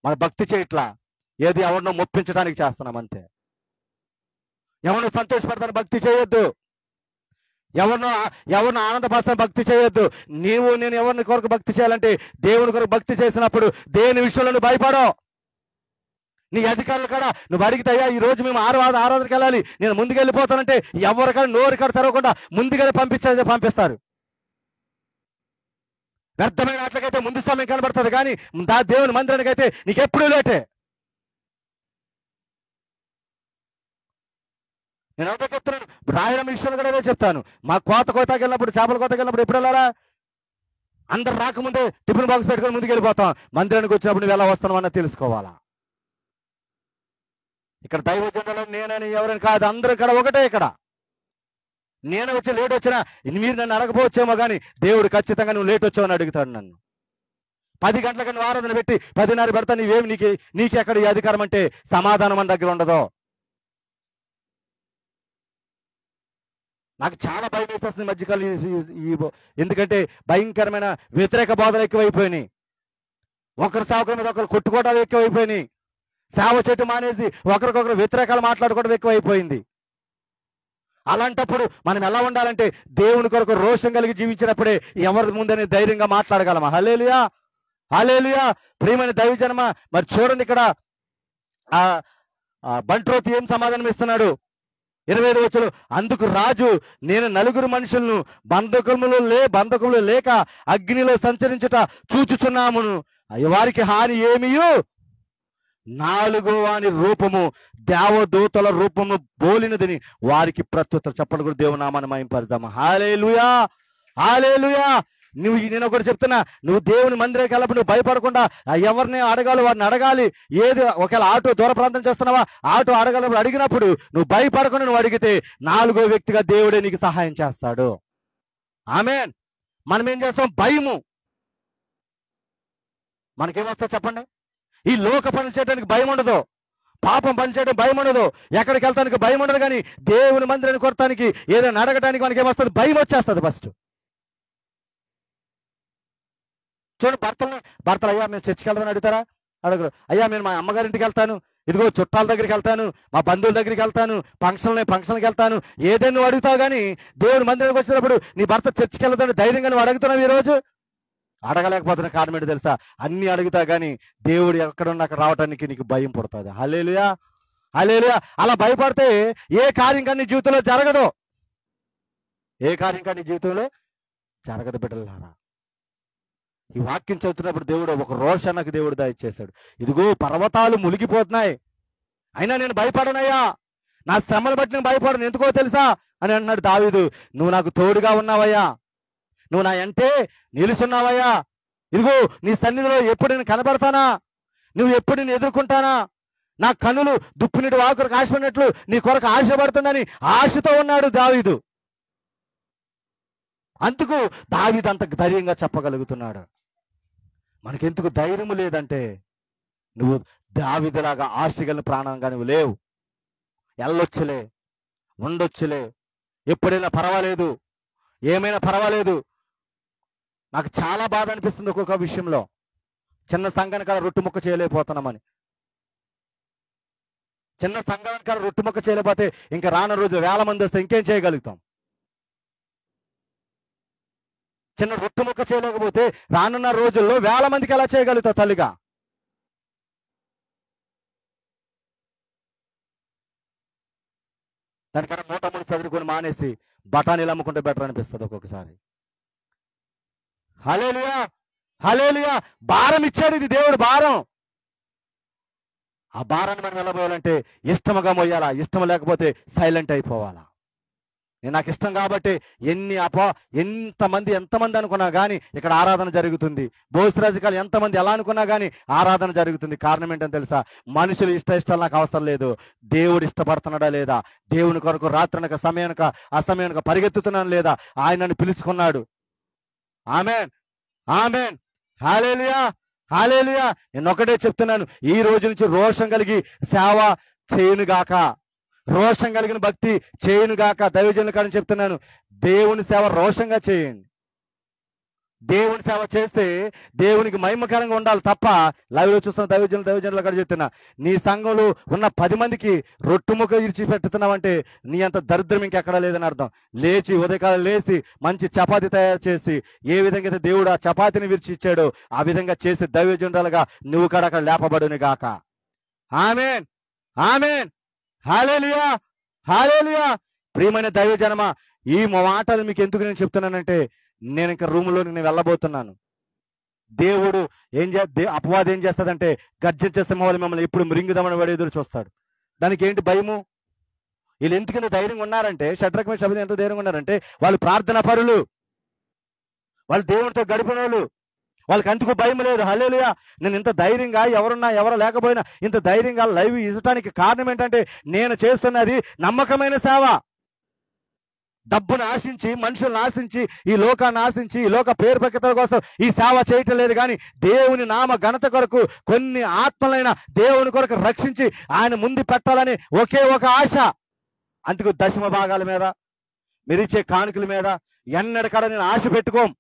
మన భక్తి చేయట్లా. ఏది ఎవరినో మొప్పించడానికి చేస్తున్నాం అంతే. ఎవరినో సంతోషపెడతాను భక్తి చేయొద్దు, ఎవరినో ఆనందపరచని భక్తి చేయొద్దు. నేను ఎవరిని కొరకు భక్తి చేయాలంటే దేవుని కొరకు భక్తి చేసినప్పుడు దేని విషయంలో నువ్వు భయపడో. నీ అధికారులు కూడా నువ్వు అడిగితే, అయ్యా ఈ రోజు మేము ఆరాధనకి వెళ్ళాలి, నేను ముందుకెళ్ళిపోతానంటే ఎవరికైనా నోరు కడ తెరవకుండా ముందుగానే పంపిస్తారు. వ్యర్థమైన వాటికైతే ముందు సమయం కనబడుతుంది, కానీ దేవుని మందిరానికి అయితే నీకెప్పుడు లేటే. నేను ఎవరితో చెప్తున్నాను, రాయడం విషయంలో కూడా అదే చెప్తాను. మా కోతకి వెళ్ళినప్పుడు, చేపల కోతకి వెళ్ళినప్పుడు ఎప్పుడు వెళ్ళాలా? అందరు రాకముందే టిఫిన్ బాక్స్ పెట్టుకొని ముందుకు వెళ్ళిపోతాం. మందిరానికి వచ్చినప్పుడు నువ్వు ఎలా వస్తున్నావు అన్నది తెలుసుకోవాలా. ఇక్కడ దైవజనులు నేనని ఎవరని కాదు, అందరూ ఇక్కడ ఒకటే. ఇక్కడ నేను వచ్చి లేట్ వచ్చినా మీరు నన్ను అడగపోవచ్చేమో, కానీ దేవుడు ఖచ్చితంగా నువ్వు లేట్ వచ్చావని అడుగుతాడు నన్ను. 10 గంటలకు నువ్వు ఆరాధన పెట్టి 10:30 పెడతా, నీవేమి నీకు ఎక్కడ ఈ అధికారం అంటే సమాధానం మన దగ్గర ఉండదు. నాకు చాలా భయం వేసేస్తుంది మధ్యకాలం, ఎందుకంటే భయంకరమైన వ్యతిరేక బోధలు ఎక్కువైపోయినాయి. ఒకరి సేవకుల మీద ఒకరు కొట్టుకోవడాలు ఎక్కువైపోయినాయి. సేవ చెట్టు మానేసి ఒకరికొకరు వ్యతిరేకాలు మాట్లాడుకోవడం ఎక్కువైపోయింది. అలాంటప్పుడు మనం ఎలా ఉండాలంటే దేవుని కొరకు రోషం కలిగి జీవించినప్పుడే ఎవరి ముందని ధైర్యంగా మాట్లాడగలమా? హల్లెలూయా, హల్లెలూయా. ప్రియమైన దైవజనమ, మరి చూడండి ఇక్కడ బంట్రోతు ఏం సమాధానం ఇస్తున్నాడు? 25 వచనం, అందుకు రాజు, నేను 4 మనుషులను బంధకములు లేక అగ్నిలో సంచరించుట చూచుచున్నామును, వారికి హాని ఏమియు 4వ వాని రూపము దేవదూతల రూపము బోలినదని వారికి ప్రత్యుత్తరం. చెప్పండి కూడా దేవుని నామాన్ని మహింపరుద్దాము. హల్లెలూయా, హల్లెలూయా. నేను ఒకటి చెప్తున్నా, నువ్వు దేవుని మందిరానికి వెళ్ళప్పుడు నువ్వు భయపడకుండా ఎవరిని అడగాలి వారిని అడగాలి. ఏది ఒకవేళ ఆటో దూర ప్రాంతం చేస్తున్నావా, ఆటో అడిగినప్పుడు నువ్వు భయపడకుండా నువ్వు అడిగితే 4వ వ్యక్తిగా దేవుడే నీకు సహాయం చేస్తాడు. ఆమేన్. మనం ఏం చేస్తాం? భయము. మనకేమొస్తా చెప్పండి? ఈ లోక పనులు చేయడానికి భయం ఉండదు, పాపం పని చేయడం భయం ఉండదు, ఎక్కడికి వెళ్తానికి భయం ఉండదు, కానీ దేవుని మందిరాన్ని కొడతానికి ఏదైనా అడగడానికి మనకి ఏమొస్తుంది? భయం వచ్చేస్తుంది ఫస్ట్. చూడండి, భర్తలు అయ్యా మేము చర్చికి వెళ్తామని అడుగుతారా? అడగరు. అయ్యా నేను మా అమ్మగారింటికి వెళ్తాను, ఇదిగో చుట్టాల దగ్గరికి వెళ్తాను, మా బంధువుల దగ్గరికి వెళ్తాను, ఫంక్షన్కి వెళ్తాను, ఏదైనా నువ్వు అడుగుతావు. కానీ దేవుని మందిరానికి వచ్చినప్పుడు నీ భర్త చర్చికి వెళ్తాను ధైర్యంగా నువ్వు అడుగుతున్నావు. ఈరోజు అడగలేకపోతున్న కారణం ఏంటో తెలుసా? అన్ని అడుగుతా కానీ దేవుడు ఎక్కడున్నా అక్కడ రావటానికి నీకు భయం పుడుతుంది. హల్లెలూయా, హల్లెలూయా. అలా భయపడితే ఏ కార్యం కానీ నీ జీవితంలో జరగదు. ఏ కార్యం కానీ నీ జీవితంలో జరగదు బిడ్డలారా. ఈ వాక్యం చదువుతున్నప్పుడు దేవుడు ఒక రోషన్నకు దేవుడు దయచేశాడు. ఇదిగో పర్వతాలు మునిగిపోతున్నాయి, అయినా నేను భయపడనయ్యా, నా శ్రమను బట్టి నేను భయపడను. ఎందుకో తెలుసా అని అన్నాడు దావీదు. నువ్వు నాకు తోడుగా ఉన్నావయ్యా, నువ్వు నా అంటే నిలుచున్నావయ్యా. ఇదిగో నీ సన్నిధిలో ఎప్పుడు నేను కనబడతానా, నువ్వు ఎప్పుడు నేను ఎదుర్కొంటానా, నా కన్నులు దుప్పినట్టు వాకొరకు ఆశపడినట్లు నీ కొరకు ఆశపడుతుందని ఆశతో ఉన్నాడు దావీదు. అందుకు దావీదు అంత ధైర్యంగా చెప్పగలుగుతున్నాడు. మనకెందుకు ధైర్యము లేదంటే నువ్వు దావీదులాగా ఆశగలిగిన ప్రాణంగా నువ్వు లేవు. వెళ్ళొచ్చులే, ఉండొచ్చులే, ఎప్పుడైనా పర్వాలేదు, ఏమైనా పర్వాలేదు. నాకు చాలా బాధ అనిపిస్తుంది ఒక్కొక్క విషయంలో. చిన్న సంఘానికి కాడ రొట్టు ముక్క చేయలేకపోతున్నామని. చిన్న సంఘానికి కాడ రొట్టు ముక్క చేయలేకపోతే ఇంకా రాను రోజు 1000 మంది వస్తే ఇంకేం చేయగలుగుతాం? చిన్న రొట్టు ముక్క చేయలేకపోతే రానున్న రోజుల్లో 1000 మందికి ఎలా చేయగలుగుతావు తల్లిగా? దానికన్నా మూట చదువుకొని మానేసి బఠానీలు అమ్ముకుంటే బెటర్ అనిపిస్తుంది ఒక్కొక్కసారి. హల్లెలూయా, హల్లెలూయా. భారం ఇచ్చాడు, ఇది దేవుడు భారం. ఆ భారాన్ని మనం ఎలా పోయాలంటే ఇష్టముగా మోయాలా, ఇష్టం లేకపోతే సైలెంట్ అయిపోవాలా. నేను నాకు ఇష్టం కాబట్టి ఎంతమంది అనుకున్నా కానీ ఇక్కడ ఆరాధన జరుగుతుంది. భోజరాజకాలు ఎంతమంది ఎలా అనుకున్నా కానీ ఆరాధన జరుగుతుంది. కారణం ఏంటని తెలుసా? మనుషులు ఇష్టాలు నాకు అవసరం లేదు, దేవుడు ఇష్టపడుతున్నాడా లేదా, దేవుని కొరకు రాత్రనక సమయానిక అసమయానిక పరిగెత్తుతున్నాను లేదా, ఆయన నన్ను పిలుచుకున్నాడు. ఆమేన్, ఆమేన్, హల్లెలూయా, హల్లెలూయా. నేను ఒకటే చెప్తున్నాను, ఈ రోజు నుంచి రోషం కలిగి సేవ చేయునుగాక, రోషం కలిగిన భక్తి చేయునుగాక. దైవజనుల కానీ చెప్తున్నాను, దేవుని సేవ రోషంగా చేయండి. దేవుని సేవ చేస్తే దేవునికి మహిమకరంగా ఉండాలి తప్ప, లైవ్లో చూస్తున్న దైవజనులు అక్కడ చెప్తున్నా, నీ సంఘంలో ఉన్న 10 మందికి రొట్టుముక్క ఇరిచి పెట్టుతున్నావంటే నీ అంత దరిద్రం ఇంకెక్కడా లేదని అర్థం. లేచి ఉదయకాలం లేచి మంచి చపాతి తయారు చేసి ఏ విధంగా అయితే దేవుడు ఆ చపాతిని విరిచి ఇచ్చాడో ఆ విధంగా చేసి దైవజనులుగా నువ్వు కూడా అక్కడ లేపబడును గాక. ఆమేన్, ఆమేన్, హల్లెలూయా, హల్లెలూయా. ప్రియమైన దైవజనమా, ఈ మాటలు మీకు ఎందుకు నేను చెప్తున్నానంటే, నేను ఇంకా రూములో నేను వెళ్ళబోతున్నాను. దేవుడు అపవాది ఏం చేస్తాడంటే, గర్జించే సింహం మిమ్మల్ని ఎప్పుడు మృంగుదామని వాడు ఎదురు చూస్తాడు. దానికి ఏంటి భయము? వీళ్ళు ఎందుకంత ధైర్యంగా ఉన్నారంటే, షడ్రక్ మేషక్ అబేద్నెగో ఎంత ధైర్యంగా ఉన్నారంటే, వాళ్ళు ప్రార్థనా పరులు, వాళ్ళు దేవునితో గడిపిన వాళ్ళు, వాళ్ళకి అందుకు భయం లేదు. హల్లెలూయా. నేను ఇంత ధైర్యంగా ఎవరున్నా ఎవరు లేకపోయినా ఇంత ధైర్యంగా లైవ్ ఇవ్వటానికి కారణం ఏంటంటే, నేను చేస్తున్నది నమ్మకమైన సేవ. డబ్బును ఆశించి, మనుషులను ఆశించి, ఈ లోకాన్ని ఆశించి, ఈ లోక పేరు ప్రఖ్యాతుల కోసం ఈ సేవ చేయటం లేదు. కానీ దేవుని నామ ఘనత కొరకు, కొన్ని ఆత్మలైన దేవుని కొరకు రక్షించి ఆయన ముందు పెట్టాలని ఒకే ఒక ఆశ. అందుకు దశమ భాగాల మీద, మీరిచ్చే కానుకల మీద ఎన్నడకడ నేను ఆశ పెట్టుకోం.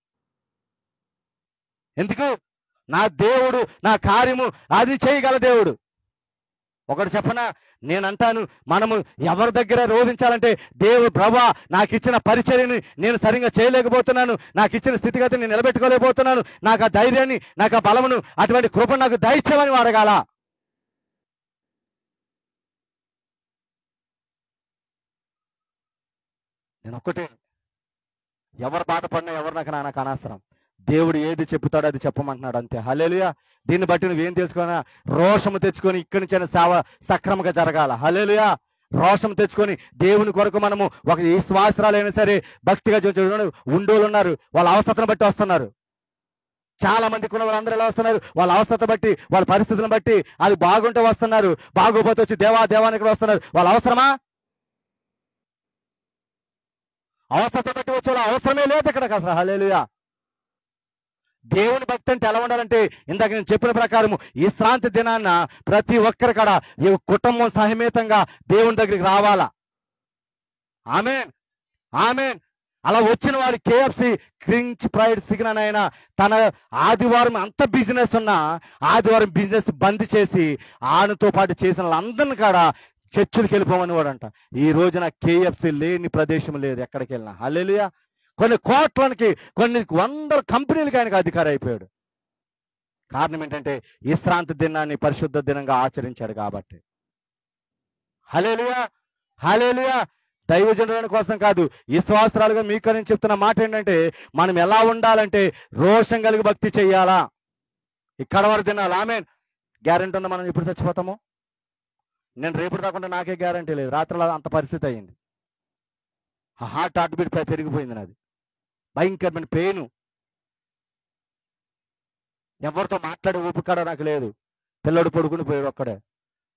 ఎందుకు? నా దేవుడు, నా కార్యము అది చేయగల దేవుడు. ఒకటి చెప్పనా, నేనంటాను, మనము ఎవరి దగ్గర రోధించాలంటే, దేవుడు ప్రభా నాకు ఇచ్చిన పరిచర్యని నేను సరిగ్గా చేయలేకపోతున్నాను, నాకు ఇచ్చిన స్థితిగతిని నేను నిలబెట్టుకోలేకపోతున్నాను, నాకు ఆ ధైర్యాన్ని, నాకు ఆ బలమును, అటువంటి కృప నాకు దయచేయమని అడగాల. నేను ఒక్కటే, ఎవరు బాధపడినా ఎవరు నాకు అనవసరం. దేవుడు ఏది చెప్తాడో అది చెప్పమంటున్నాడు అంతే. హల్లెలూయా. దీన్ని బట్టి నువ్వేం తెలుసుకున్నా, రోషము తెచ్చుకొని ఇక్కడి నుంచి సేవ సక్రమంగా జరగాల. హల్లెలూయా. రోషం తెచ్చుకొని దేవుని కొరకు మనము ఒక విశ్వాసరాలైనా సరే భక్తిగా ఉండోళ్ళు ఉన్నారు, వాళ్ళ అవస్థను బట్టి వస్తున్నారు. చాలా మందికి ఉన్న వాళ్ళందరూ ఎలా వస్తున్నారు? వాళ్ళ అవస్థత బట్టి, వాళ్ళ పరిస్థితులను బట్టి. అది బాగుంటే వస్తున్నారు, బాగోపోతే వచ్చి దేవానికి వస్తున్నారు. వాళ్ళ అవసరమా? అవస్థత బట్టి వచ్చే అవసరమే లేదు ఇక్కడ అసలు. హల్లెలూయా. దేవుని భక్తి అంటే ఎలా ఉండాలంటే, ఇందాక నేను చెప్పిన ప్రకారము విశ్రాంతి దినాన్న ప్రతి ఒక్కరి కాడ ఈ కుటుంబం సహిమేతంగా దేవుని దగ్గరికి రావాలా. ఆమేన్, ఆమేన్. అలా వచ్చిన వాడు KFC క్రించ్ ప్రైడ్ సిగ్నల్ అయినా తన ఆదివారం అంత బిజినెస్ ఉన్నా ఆదివారం బిజినెస్ బంద్ చేసి ఆయనతో పాటు చేసిన వాళ్ళందరిని కాడ చర్చిలకు వెళ్ళిపోమని వాడంట. ఈ రోజున KFC లేని ప్రదేశం లేదు ఎక్కడికి వెళ్ళినా. హల్లెలూయా. కొన్ని కోట్లకి, కొన్ని వందల కంపెనీలకి ఆయనకు అధికారి అయిపోయాడు. కారణం ఏంటంటే, విశ్రాంతి దినాన్ని పరిశుద్ధ దినంగా ఆచరించాడు కాబట్టి. హల్లెలూయా, హల్లెలూయా. దైవజనుల కోసం కాదు, విశ్వాసరాలుగా మీకు నేను చెప్తున్న మాట ఏంటంటే, మనం ఎలా ఉండాలంటే రోషం కలిగి భక్తి చెయ్యాలా. ఇక్కడ వరకు తినాలి. ఆమేన్. గ్యారెంటీ ఉందా మనం ఎప్పుడు చచ్చిపోతామో? నేను రేపు రాకుండా నాకే గ్యారెంటీ లేదు. రాత్రిలో అంత పరిస్థితి అయ్యింది. హార్ట్ బీట్ పెరిగిపోయింది నాది, భయంకరమైన పెయిన్. ఎవరితో మాట్లాడే ఓపిక నాకు లేదు. పిల్లడు పడుకుని పోయాడు ఒక్కడే.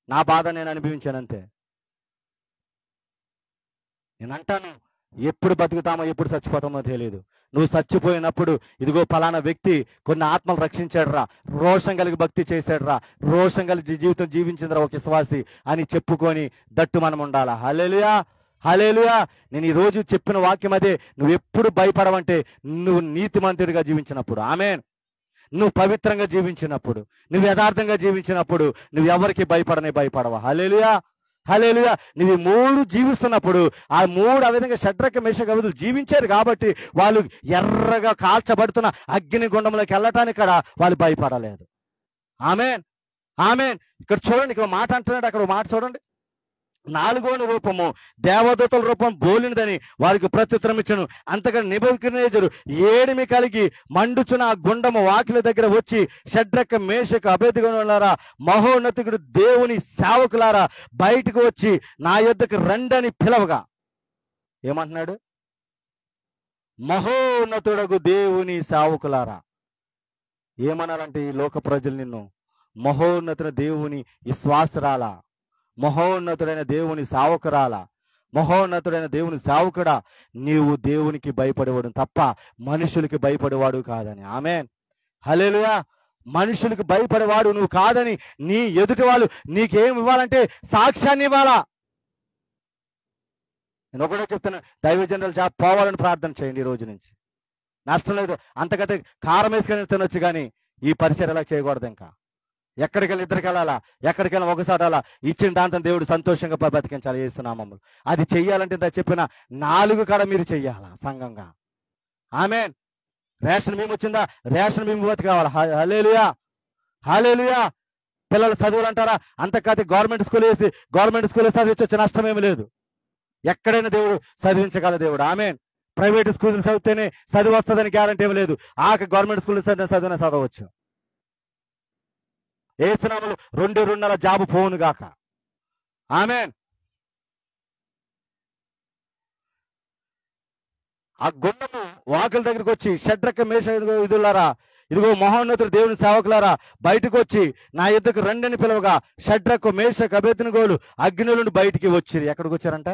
నా బాధ నేను అనుభవించాను అంతే. నేను అంటాను, ఎప్పుడు బతుకుతామో ఎప్పుడు చచ్చిపోతామో తెలియదు. నువ్వు చచ్చిపోయినప్పుడు ఇదిగో ఫలానా వ్యక్తి కొన్ని ఆత్మలు రక్షించాడు రా, రోషం కలిగి భక్తి చేశాడు రా, రోషం కలిగి జీవితం జీవించిందిరా ఒక విశ్వాసి అని చెప్పుకొని దట్టు మనం ఉండాలా. హల్లెలూయా, హల్లెలూయా. నేను ఈ రోజు చెప్పిన వాక్యం అదే. నువ్వు ఎప్పుడు భయపడవంటే నువ్వు నీతిమంతుడిగా జీవించినప్పుడు. ఆమేన్. నువ్వు పవిత్రంగా జీవించినప్పుడు, నువ్వు యథార్థంగా జీవించినప్పుడు నువ్వు ఎవరికి భయపడవా. హల్లెలూయా, హల్లెలూయా. నువ్వు 3 జీవిస్తున్నప్పుడు, ఆ 3 ఆ విధంగా షడ్రక్ మేషక్ అబేద్నెగో జీవించారు కాబట్టి వాళ్ళు ఎర్రగా కాల్చబడుతున్న అగ్ని గుండంలోకి వెళ్ళటానికి కూడా వాళ్ళు భయపడలేదు. ఆమేన్, ఆమేన్. ఇక్కడ చూడండి, ఇక్కడ మాట అంటున్నాడు, అక్కడ మాట చూడండి. 4వ రూపము దేవదూతల రూపం బోలినదని వారికి ప్రత్యుత్తరం ఇచ్చును. అంతగా నెబుకద్నెజరు ఏడిమి కలిగి మండుచున్న ఆ గుండము వాకిల దగ్గర వచ్చి, షడ్రక్ మేషక్ అబేద్నెగోలారా, మహోన్నతుడు దేవుని సేవకులారా, బయటకు వచ్చి నా యొద్దకు రండని పిలవగా. ఏమంటున్నాడు? మహోన్నతుడగు దేవుని సేవకులారా. ఏమన్నారంటే ఈ లోక ప్రజలు నిన్ను మహోన్నతుల దేవుని విశ్వాసరాలా, మహోన్నతుడైన దేవుని సేవకురాలా, మహోన్నతుడైన దేవుని సేవకుడా, నీవు దేవునికి భయపడేవాడు తప్ప మనుషులకి భయపడేవాడు కాదని. ఆమేన్, హల్లెలూయా. మనుషులకు భయపడేవాడు నువ్వు కాదని నీ ఎదుటి వాళ్ళు నీకేం ఇవ్వాలంటే సాక్ష్యాన్ని ఇవ్వాలా. నేను ఒకటే చెప్తున్నా, దైవజనుల జాబ్ పోవాలని ప్రార్థన చేయండి ఈ రోజు నుంచి. నష్టం లేదు. అంతకైతే కారం వేసుకొని తినొచ్చు, కానీ ఈ పరిచయం ఎలా చేయకూడదు. ఇంకా ఎక్కడికి వెళ్ళి ఇద్దరికి వెళ్ళాలా, ఎక్కడికి వెళ్ళి ఒకసారి అలా ఇచ్చిన దాంతో దేవుడు సంతోషంగా బతికించాలి యేసునామములో. అది చెయ్యాలంటే ఇంత చెప్పిన 4 కాడ మీరు చెయ్యాలా సంఘంగా. ఆమేన్. రేషన్ మేము వచ్చిందా, రేషన్ మేము బతికావాలి. హల్లెలూయా, హల్లెలూయా. పిల్లలు చదువులు అంటారా, అంతకాదు గవర్నమెంట్ స్కూల్ వేసి గవర్నమెంట్ స్కూల్ చదివించొచ్చే నష్టమేమి లేదు. ఎక్కడైనా దేవుడు చదివించగల దేవుడు. ఆమేన్. ప్రైవేట్ స్కూల్ చదివితేనే చదువు వస్తుందని గ్యారంటీ ఏమి లేదు. గవర్నమెంట్ స్కూల్ చదివిన చదవచ్చు. యేసునామములో 2 జాబు పోవును గాక. ఆమేన్. ఆ గుండము వాకిల దగ్గరికి వచ్చి షడ్రక మేష ఇదులారా, ఇదిగో మహోన్నతుడు దేవుని సేవకులారా, బయటకు వచ్చి నా యుద్ధకు రండిని పిలువగా షడ్రకు మేషకు అబేద్నెగోలు అగ్నిలో నుండి బయటికి వచ్చిరి. ఎక్కడికి వచ్చారంటే,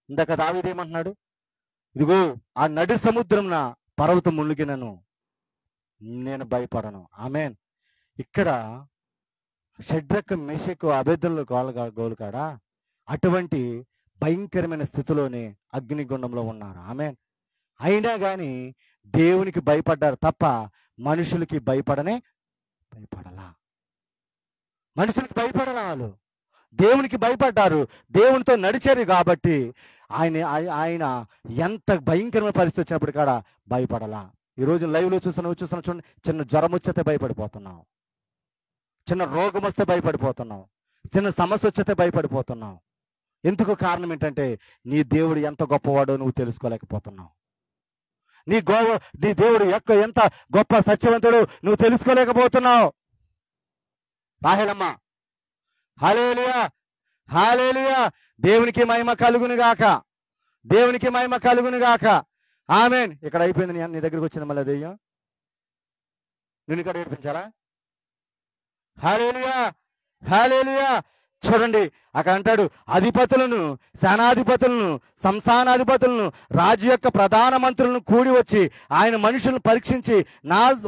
ఇందాక దావీదు ఏమంటున్నాడు, ఇదిగో ఆ నడి సముద్రంన పర్వతం మునిగినను నేను భయపడను. ఆమేన్. ఇక్కడ షడ్రకు మేషకు అబేద్నెగోలు గోలు కాడ అటువంటి భయంకరమైన స్థితిలోనే అగ్నిగుండంలో ఉన్నారు. ఆమేన్. అయినా కానీ దేవునికి భయపడ్డారు తప్ప మనుషులకి భయపడలా. మనుషులకి భయపడలా. వాళ్ళు దేవునికి భయపడ్డారు, దేవునితో నడిచారు. కాబట్టి ఆయన ఎంత భయంకరమైన పరిస్థితి వచ్చినప్పుడు కాడ భయపడలా. ఈరోజు లైవ్లో చూస్తున్నా చూడండి, చిన్న జ్వరం వచ్చేస్తే భయపడిపోతున్నాం, చిన్న రోగం వస్తే భయపడిపోతున్నాం, చిన్న సమస్య వచ్చేస్తే భయపడిపోతున్నాం. ఎందుకు కారణం ఏంటంటే నీ దేవుడు ఎంత గొప్పవాడో నువ్వు తెలుసుకోలేకపోతున్నావు. నీ దేవుడు ఎంత గొప్ప సత్యవంతుడు నువ్వు తెలుసుకోలేకపోతున్నావు. రాహేలమ్మ, హల్లెలూయా, హల్లెలూయా. దేవునికి మహిమ కలుగును గాక, దేవునికి మహిమ కలుగును గాక. ఆమేన్. ఇక్కడ అయిపోయింది. నీ దగ్గరికి వచ్చింది మళ్ళీ దెయ్యం, నేను ఇక్కడ ఏడిపించాలా? హల్లెలూయా, హల్లెలూయా. చూడండి అక్కడ అంటాడు, అధిపతులను, సేనాధిపతులను, సంస్థానాధిపతులను, రాజు యొక్క ప్రధాన మంత్రులను కూడి వచ్చి ఆయన మనుషులను పరీక్షించి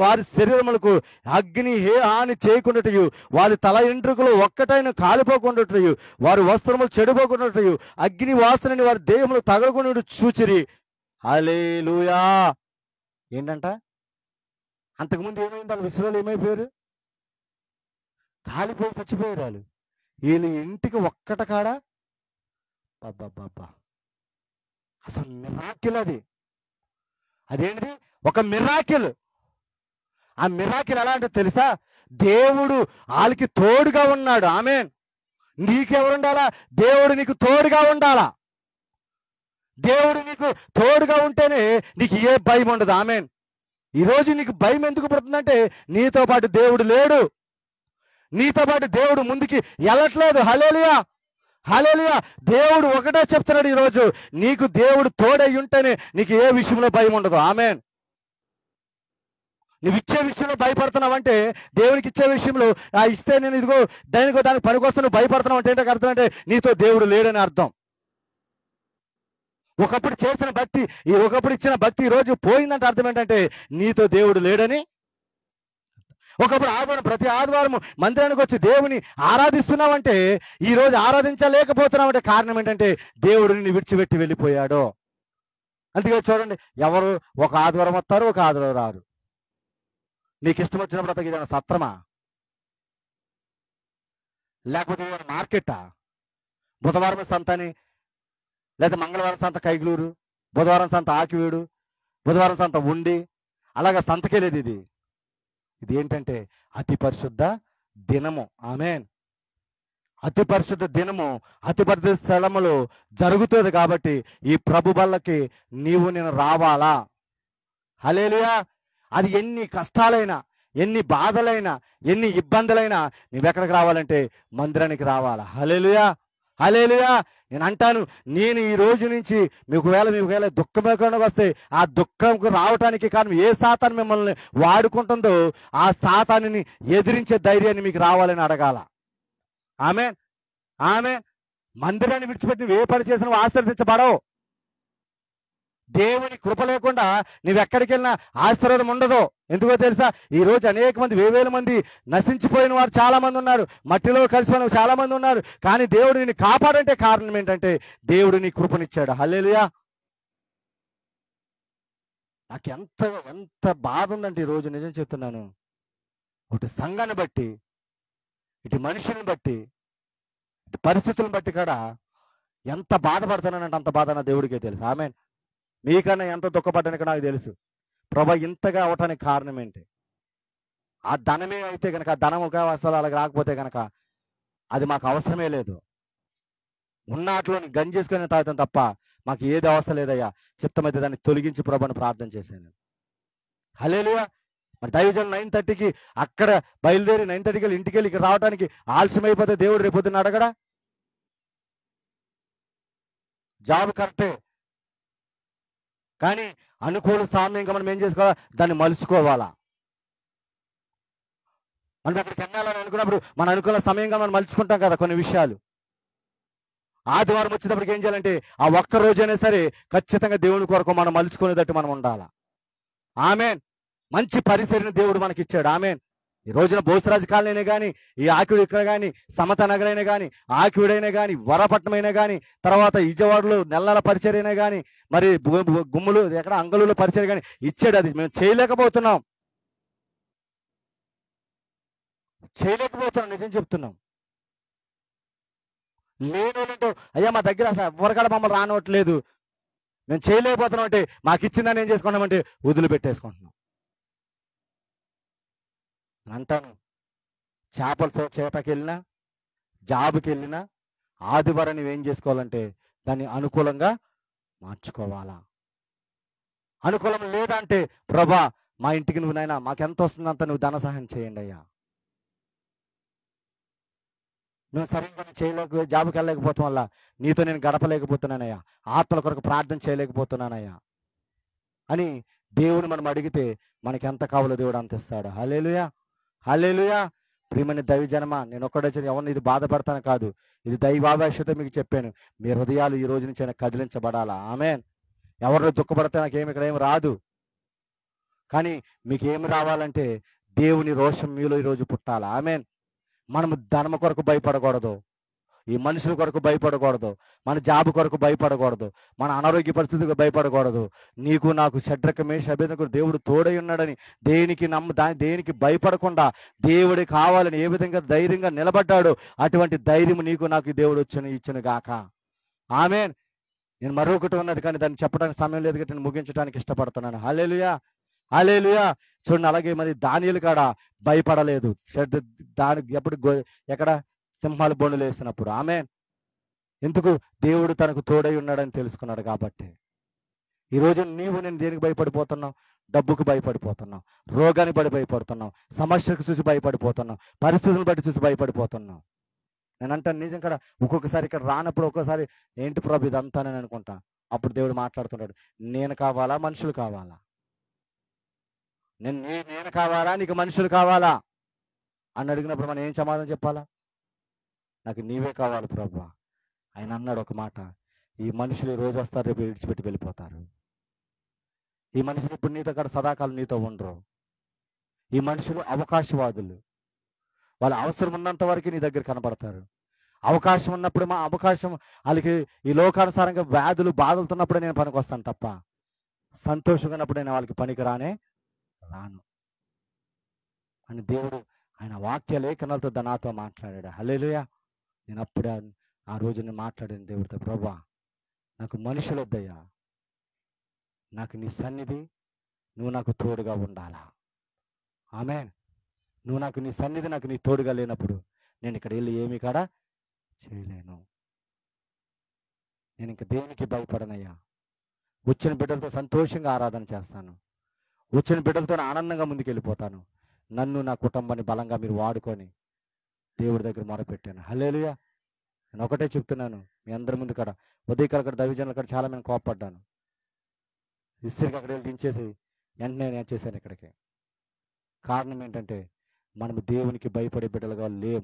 వారి శరీరములకు అగ్ని హాని చేయకుండాటయు, వారి తల ఎంట్రుకలు ఒక్కటైన కాలిపోకుండాటయు, వారి వస్త్రములు చెడిపోకుండాటయు, అగ్ని వాసనని వారి దేహములు తగలకుండా చూచిరి. హల్లెలూయా. ఏంటంట, అంతకుముందు ఏమైంది? వాళ్ళ విశ్రాలు ఏమైపోయారు? కాలిపోయి చచ్చిపోయారు వాళ్ళు. వీళ్ళ ఇంటికి ఒక్కట కాడా బాబా, అసలు మిరాకిల్ అది. అదేంటిది? ఒక మిరాకిల్. ఆ మిరాకిల్ ఎలా అంటే తెలుసా? దేవుడు వాళ్ళకి తోడుగా ఉన్నాడు. ఆమేన్. నీకెవరుండాలా? దేవుడు నీకు తోడుగా ఉండాలా. దేవుడు నీకు తోడుగా ఉంటేనే నీకు ఏ భయం ఉండదు. ఆమేన్. ఈరోజు నీకు భయం ఎందుకు పడుతుందంటే నీతో పాటు దేవుడు లేడు, నీతో పాటు దేవుడు ముందుకి వెళ్ళట్లేదు. హల్లెలూయా, హల్లెలూయా. దేవుడు ఒకటే చెప్తున్నాడు ఈరోజు, నీకు దేవుడు తోడై ఉంటేనే నీకు ఏ విషయంలో భయం ఉండదు. ఆమేన్. నువ్వు ఇచ్చే విషయంలో భయపడుతున్నావంటే, దేవునికి ఇచ్చే విషయంలో ఇస్తే నేను ఇదిగో దానికి పనికొస్తే నువ్వు భయపడుతున్నావు అంటే ఏంటో అర్థం అంటే నీతో దేవుడు లేడని అర్థం. ఒకప్పుడు చేసిన భక్తి, ఒకప్పుడు ఇచ్చిన భక్తి ఈరోజు పోయిందంటే అర్థం ఏంటంటే నీతో దేవుడు లేడని. ఒకప్పుడు ప్రతి ఆదివారం మందిరానికి వచ్చి దేవుని ఆరాధిస్తున్నావంటే ఈ రోజు ఆరాధించలేకపోతున్నావంటే కారణం ఏంటంటే దేవుడిని విడిచిపెట్టి వెళ్ళిపోయాడు. అందుకే చూడండి, ఎవరు ఒక ఆదివారం వస్తారు, ఒక ఆదివారం రారు. నీకు ఇష్టం వచ్చినప్పుడు అతనికి ఏదైనా సత్రమా, లేకపోతే ఏదైనా మార్కెటా? బుధవారం సంతని, లేదా మంగళవారం సంత కైగులూరు, బుధవారం సంత ఆకివీడు, బుధవారం సంత ఉండి, అలాగా సంతకెళ్ళేది. ఇది ఏంటంటే అతి పరిశుద్ధ దినము. ఆమేన్. అతి పరిశుద్ధ దినము అతి పరిశుద్ధ స్థలములో జరుగుతుంది. కాబట్టి ఈ ప్రభు బల్లకి నేను రావాలా. హల్లెలూయా. అది ఎన్ని కష్టాలైనా, ఎన్ని బాధలైనా, ఎన్ని ఇబ్బందులైనా నువ్వెక్కడికి రావాలంటే మందిరానికి రావాలా. హల్లెలూయా, హల్లెలూయా. నేను అంటాను, నేను ఈ రోజు నుంచి మీకు దుఃఖం వస్తే ఆ దుఃఖంకు రావటానికి కారణం ఏ సాతాను మిమ్మల్ని వాడుకుంటుందో ఆ సాతానుని ఎదిరించే ధైర్యాన్ని మీకు రావాలని అడగాల. ఆమేన్, ఆమేన్. మందిరాన్ని విడిచిపెట్టి నువ్వు ఏ పని చేసినా ఆశీర్వదించబడవు. దేవుని కృప లేకుండా నువ్వెక్కడికి వెళ్ళినా ఆశీర్వాదం ఉండదు. ఎందుకో తెలుసా? ఈ రోజు అనేక మంది, వేవేల మంది నశించిపోయిన వారు చాలా మంది ఉన్నారు, మట్టిలో కలిసిపోయిన చాలా మంది ఉన్నారు. కానీ దేవుడు నిన్ను కాపాడంటే కారణం ఏంటంటే దేవుడు నీ కృపనిచ్చాడు. హల్లెలూయా. నాకు ఎంత ఎంత బాధ ఉందంటే ఈరోజు నిజం చెప్తున్నాను. ఒకటి సంఘాన్ని బట్టి, ఇటు మనుషుల్ని బట్టి, ఇటు పరిస్థితులను బట్టి కూడా ఎంత బాధపడుతున్నానంటే అంత బాధ నా దేవుడికే తెలుసు. ఆమెన్. మీకన్నా ఎంత దుఃఖపడ్డానికో నాకు తెలుసు. ప్రభా ఇంతగా అవటానికి కారణం ఏంటి? ఆ ధనమే అయితే కనుక, ఆ ధనం ఒక అసలు అలాగ రాకపోతే కనుక అది మాకు అవసరమే లేదు. ఉన్నాట్లోని గంజేసుకొని తాగుతాం తప్ప మాకు ఏది అవసరం లేదయ్యా. చిత్తమైతే దాన్ని తొలగించి ప్రభుని ప్రార్థన చేశాను. హల్లెలూయా. మరి దైవజనులు 9:30కి అక్కడ బయలుదేరి 9:30కి ఇంటికి వెళ్ళి ఇక్కడ రావడానికి ఆలస్యం అయిపోతే దేవుడు రేపొద్దున అడగడా? జాబ్ కరెక్టే, కానీ అనుకూల సమయంగా మనం ఏం చేసుకోవాలా? దాన్ని మలుచుకోవాలా. మనం అక్కడికి వెళ్ళాలని అనుకున్నప్పుడు మన అనుకూల సమయంగా మనం మలుచుకుంటాం కదా కొన్ని విషయాలు. ఆదివారం వచ్చేటప్పటికి ఏం చేయాలంటే ఆ ఒక్క రోజైనా సరే ఖచ్చితంగా దేవుని కొరకు మనం మలుచుకునేటట్టు మనం ఉండాలా. ఆమెన్. మంచి పరిసరని దేవుడు మనకి ఇచ్చాడు. ఆమెన్. ఈ రోజున బోసరాజు కాలనైనా కానీ, ఈ ఆకివిడు ఇక్కడ కానీ, సమత నగర్ అయినా కానీ, ఆకివిడైనా కానీ, వరపట్నం అయినా కానీ, తర్వాత విజయవాడలో నెలల పరిచయం అయినా కానీ, మరి గుమ్ములు ఎక్కడ అంగళూరులో పరిచయం కానీ ఇచ్చాడు. అది మేము చేయలేకపోతున్నాం నిజం చెప్తున్నాం. లేనోళ్ళంటూ అయ్యా మా దగ్గర అసలు ఎవరికాడ మమ్మల్ని రానవట్లేదు, మేము చేయలేకపోతున్నాం అంటే మాకు ఇచ్చిందని ఏం చేసుకుంటామంటే వదిలిపెట్టేసుకుంటున్నాం అంటాను. చేపల చేతకి వెళ్ళినా, జాబుకి వెళ్ళినా ఆదివారం నువ్వేం చేసుకోవాలంటే దాన్ని అనుకూలంగా మార్చుకోవాలా. అనుకూలం లేదంటే ప్రభా మా ఇంటికి నువ్వు నాయనా మాకెంత వస్తుందంత నువ్వు ధన సహాయం చేయండి అయ్యా. నువ్వు సరిగ్గా జాబుకి వెళ్ళలేకపోతాం వల్ల నీతో నేను గడపలేకపోతున్నానయ్యా, ఆత్మల కొరకు ప్రార్థన చేయలేకపోతున్నానయ్యా అని దేవుని మనం అడిగితే మనకి ఎంత కావాలో దేవుడు అంత ఇస్తాడు. హల్లెలూయా, హల్లెలూయా. ప్రియమైన దైవజనమ, నేను ఒక్కడే ఎవరిని ఇది బాధపడతాను కాదు, ఇది దైవావేశతో మీకు చెప్పాను. మీ హృదయాలు ఈ రోజు నుంచి కదిలించబడాలా. ఆమెన్. ఎవరిని దుఃఖపడితే నాకేమి ఇక్కడ ఏమి రాదు, కానీ మీకు ఏమి రావాలంటే దేవుని రోషం మీలో ఈరోజు పుట్టాలా. ఆమెన్. మనము ధనమ కొరకు భయపడకూడదు, ఈ మనుషుల కొరకు భయపడకూడదు, మన జాబు కొరకు భయపడకూడదు, మన అనారోగ్య పరిస్థితికి భయపడకూడదు. నీకు నాకు షడ్రక మేష అబేదనకు దేవుడు తోడై ఉన్నాడని దేనికి భయపడకుండా దేవుడి కావాలని ఏ విధంగా ధైర్యంగా నిలబడ్డాడో అటువంటి ధైర్యం నీకు నాకు దేవుడు ఇచ్చును గాక. ఆమెన్. నేను మరొకటి ఉన్నది కానీ దాన్ని చెప్పడానికి సమయం లేదు కాబట్టి నేను ముగించడానికి ఇష్టపడుతున్నాను. హల్లెలూయా, హల్లెలూయా. చూడండి, అలాగే మరి దానియేలు కాడ భయపడలేదు. దానికి ఎక్కడ సింహాలు బొండులు వేసినప్పుడు. ఆమెన్. ఎందుకు? దేవుడు తనకు తోడై ఉన్నాడని తెలుసుకున్నాడు కాబట్టి. ఈరోజు నీవు నేను దేనికి భయపడిపోతున్నావు? డబ్బుకు భయపడిపోతున్నావు, రోగానికి భయపడుతున్నావు, సమస్యకు చూసి భయపడిపోతున్నావు, పరిస్థితులను బట్టి చూసి భయపడిపోతున్నావు. నేను అంటాను నిజం కదా, ఒక్కొక్కసారి ఇక్కడ రానప్పుడు ఒక్కోసారి ఏంటి ప్రభు ఇదంతా నేను అనుకుంటా. అప్పుడు దేవుడు మాట్లాడుతున్నాడు, నేను కావాలా మనుషులు కావాలా? నేను కావాలా నీకు మనుషులు కావాలా అని అడిగినప్పుడు మనం ఏం సమాధానం చెప్పాలా? నాకు నీవే కావాలి ప్రభు. ఆయన అన్నాడు ఒక మాట, ఈ మనుషులు ఈ రోజు వస్తారు, రేపు విడిచిపెట్టి వెళ్ళిపోతారు. ఈ మనుషులు ఇప్పుడు నీతో కూడా సదాకాలం నీతో ఉండరు. ఈ మనుషులు అవకాశవాదులు. వాళ్ళ అవసరం ఉన్నంత వరకు నీ దగ్గర కనబడతారు. అవకాశం ఉన్నప్పుడు మా అవకాశం వాళ్ళకి ఈ లోకానుసారంగా వ్యాధులు బాధలుతున్నప్పుడే నేను పనికి వస్తాను తప్ప సంతోషంగా ఉన్నప్పుడు నేను వాళ్ళకి పనికి రాను అని దేవుడు ఆయన వాక్య లేఖనాలతో నాతో మాట్లాడాడు. హల్లెలూయా. నేను అప్పుడే ఆ రోజు నేను మాట్లాడిన దేవుడితో, ప్రభువా నాకు మనుషులు వద్దయ్యా, నాకు నీ సన్నిధి, నువ్వు నాకు తోడుగా ఉండాలా. ఆమేన్. నువ్వు నాకు నీ సన్నిధి నాకు నీ తోడుగా లేనప్పుడు నేను ఇక్కడ వెళ్ళి ఏమి కాడ చేయలేను. నేను ఇంక దేనికి భయపడనయ్యా. వచ్చిన బిడ్డలతో సంతోషంగా ఆరాధన చేస్తాను, వచ్చిన బిడ్డలతో ఆనందంగా ముందుకు వెళ్ళిపోతాను. నన్ను నా కుటుంబాన్ని బలంగా మీరు వాడుకొని దేవుడి దగ్గర మొరపెట్టాను. హల్లెలూయా. నేను ఒకటే చెప్తున్నాను మీ అందరి ముందు కాడ, ఉదయకాల కాడ దైవజనుల కాడ చాలా నేను కోపడ్డాను. ఇస్త్రీకి అక్కడ వెళ్ళి దించేసి వెంటనే నేను చేశాను ఇక్కడికి. కారణం ఏంటంటే మనము దేవునికి భయపడే బిడ్డలుగా లేం.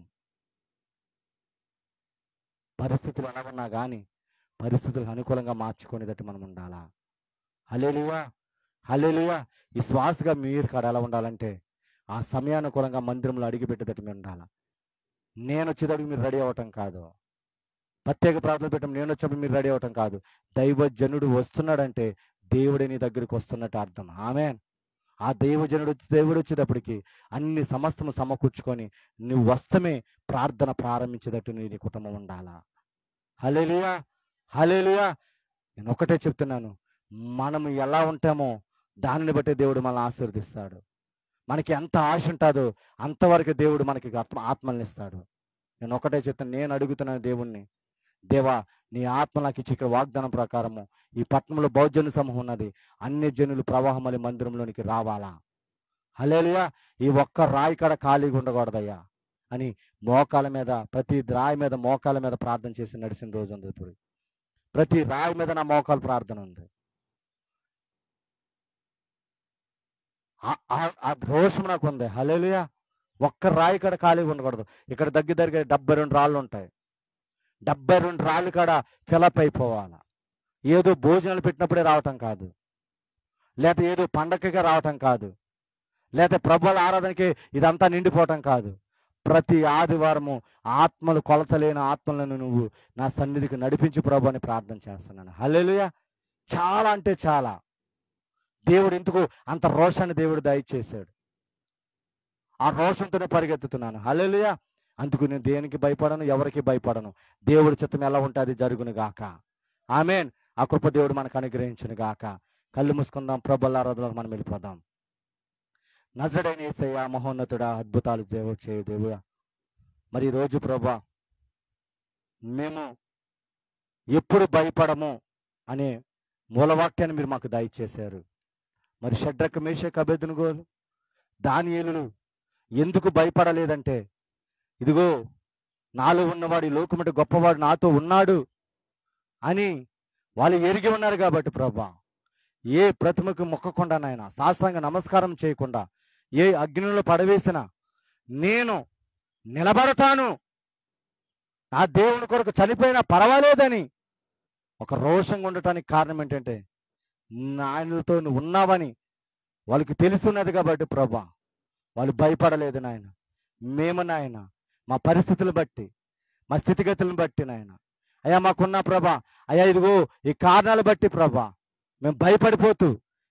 పరిస్థితులు అనవన్నా కానీ పరిస్థితులకు అనుకూలంగా మార్చుకునేటట్టు మనం ఉండాలా. హల్లెలూయా, హల్లెలూయా. ఈ శ్వాసగా మీరు కాడ ఎలా ఉండాలంటే ఆ సమయానుకూలంగా మందిరంలో అడిగిపెట్టేటట్టు మీరు ఉండాలా. నేను వచ్చేటప్పుడు మీరు రెడీ అవ్వటం కాదు, ప్రత్యేక ప్రార్థన పెట్టడం నేను వచ్చినప్పుడు మీరు రెడీ అవ్వటం కాదు. దైవజనుడు వస్తున్నాడంటే దేవుడే నీ దగ్గరికి వస్తున్నట్టు అర్థం. ఆమేన్. ఆ దేవుడు వచ్చేటప్పటికి అన్ని సమస్తము సమకూర్చుకొని నువ్వు వస్తమే ప్రార్థన ప్రారంభించేటట్టు నీ కుటుంబం ఉండాలా. హల్లెలూయా, హల్లెలూయా. నేను ఒకటే చెప్తున్నాను, మనం ఎలా ఉంటామో దానిని బట్టి దేవుడు మనల్ని ఆశీర్వదిస్తాడు. మనకి ఎంత ఆశ ఉంటుందో అంతవరకు దేవుడు మనకి ఆత్మల్ని ఇస్తాడు. నేను ఒకటే చెప్తాను, నేను అడుగుతున్నాను దేవుణ్ణి, దేవా నీ ఆత్మ నాకు ఇచ్చి ఇక్కడ వాగ్దానం ప్రకారము ఈ పట్టణంలో బౌద్ధజన సమూహం ఉన్నది, అన్ని జనులు ప్రవాహం అనే మందిరంలోనికి రావాలా. హల్లెలూయా. ఈ ఒక్క రాయి కాడ ఖాళీగా ఉండకూడదయ్యా అని మోకాల మీద, ప్రతి రాయి మీద మోకాల మీద ప్రార్థన చేసి నడిచిన రోజు ఉంది. ఇప్పుడు ప్రతి రాయి మీద నా మోకాలు ప్రార్థన ఉంది. ఆ రోషం నాకు ఉంది. హల్లెలూయా. ఒక్క రాయి కాడ ఖాళీగా ఉండకూడదు. ఇక్కడ దగ్గర 72 రాళ్ళు ఉంటాయి. 72 రాళ్ళు కాడ ఫిలప్ అయిపోవాలా. ఏదో భోజనాలు పెట్టినప్పుడే రావటం కాదు, లేక ఏదో పండగగా రావటం కాదు, లేక ప్రభువుల ఆరాధనకి ఇదంతా నిండిపోవటం కాదు. ప్రతి ఆదివారము ఆత్మలు, కొలతలేని ఆత్మలను నువ్వు నా సన్నిధికి నడిపించు ప్రభు అని ప్రార్థన చేస్తున్నాను. హల్లెలూయా. చాలా అంటే చాలా దేవుడు ఎందుకు అంత రోషాన్ని దేవుడు దయచేశాడు. ఆ రోషంతోనే పరిగెత్తుతున్నాను. హల్లెలూయా. అందుకు నేను దేనికి భయపడను, ఎవరికి భయపడను. దేవుడి చిత్తం ఎలా ఉంటే అది జరుగును గాక. ఆమేన్. ఆ కృప దేవుడు మనకు అనుగ్రహించును గాక. కళ్ళు మూసుకుందాం, ప్రభువుల ఆరాధనలోకి మనం వెళ్ళిపోదాం. నజరేయుడైన యేసయ్య, మహోన్నతుడా, అద్భుతాలు చేయు దేవుడా, మరి ఈరోజు ప్రభువా మేము ఎప్పుడు భయపడము అనే మూలవాక్యాన్ని మీరు మాకు దయచేశారు. మరి షడ్రక్, మేషక్, అబేద్నెగోలు, దానియేలులు ఎందుకు భయపడలేదంటే, ఇదిగో నాలో ఉన్నవాడు ఈ లోకముట గొప్పవాడు నాతో ఉన్నాడు అని వాళ్ళు ఎరిగి ఉన్నారు కాబట్టి ప్రభా, ఏ ప్రతిమకు మొక్కకుండా నాయన, సాష్టాంగ నమస్కారం చేయకుండా, ఏ అగ్నిలో పడవేసిన నేను నిలబడతాను, నా దేవుని కొరకు చనిపోయినా పర్వాలేదని ఒక రోషంగా ఉండటానికి కారణం ఏంటంటే, నాయనతో నువ్వు ఉన్నావని వాళ్ళకి తెలుసున్నది కాబట్టి ప్రభా, వాళ్ళు భయపడలేదు నాయన. మేము నాయన మా పరిస్థితులను బట్టి, మా స్థితిగతులను బట్టి నాయన, అయ్యా మాకున్న ప్రభా, అయ్యా ఇదిగో ఈ కారణాలు బట్టి ప్రభా మేము భయపడిపోతూ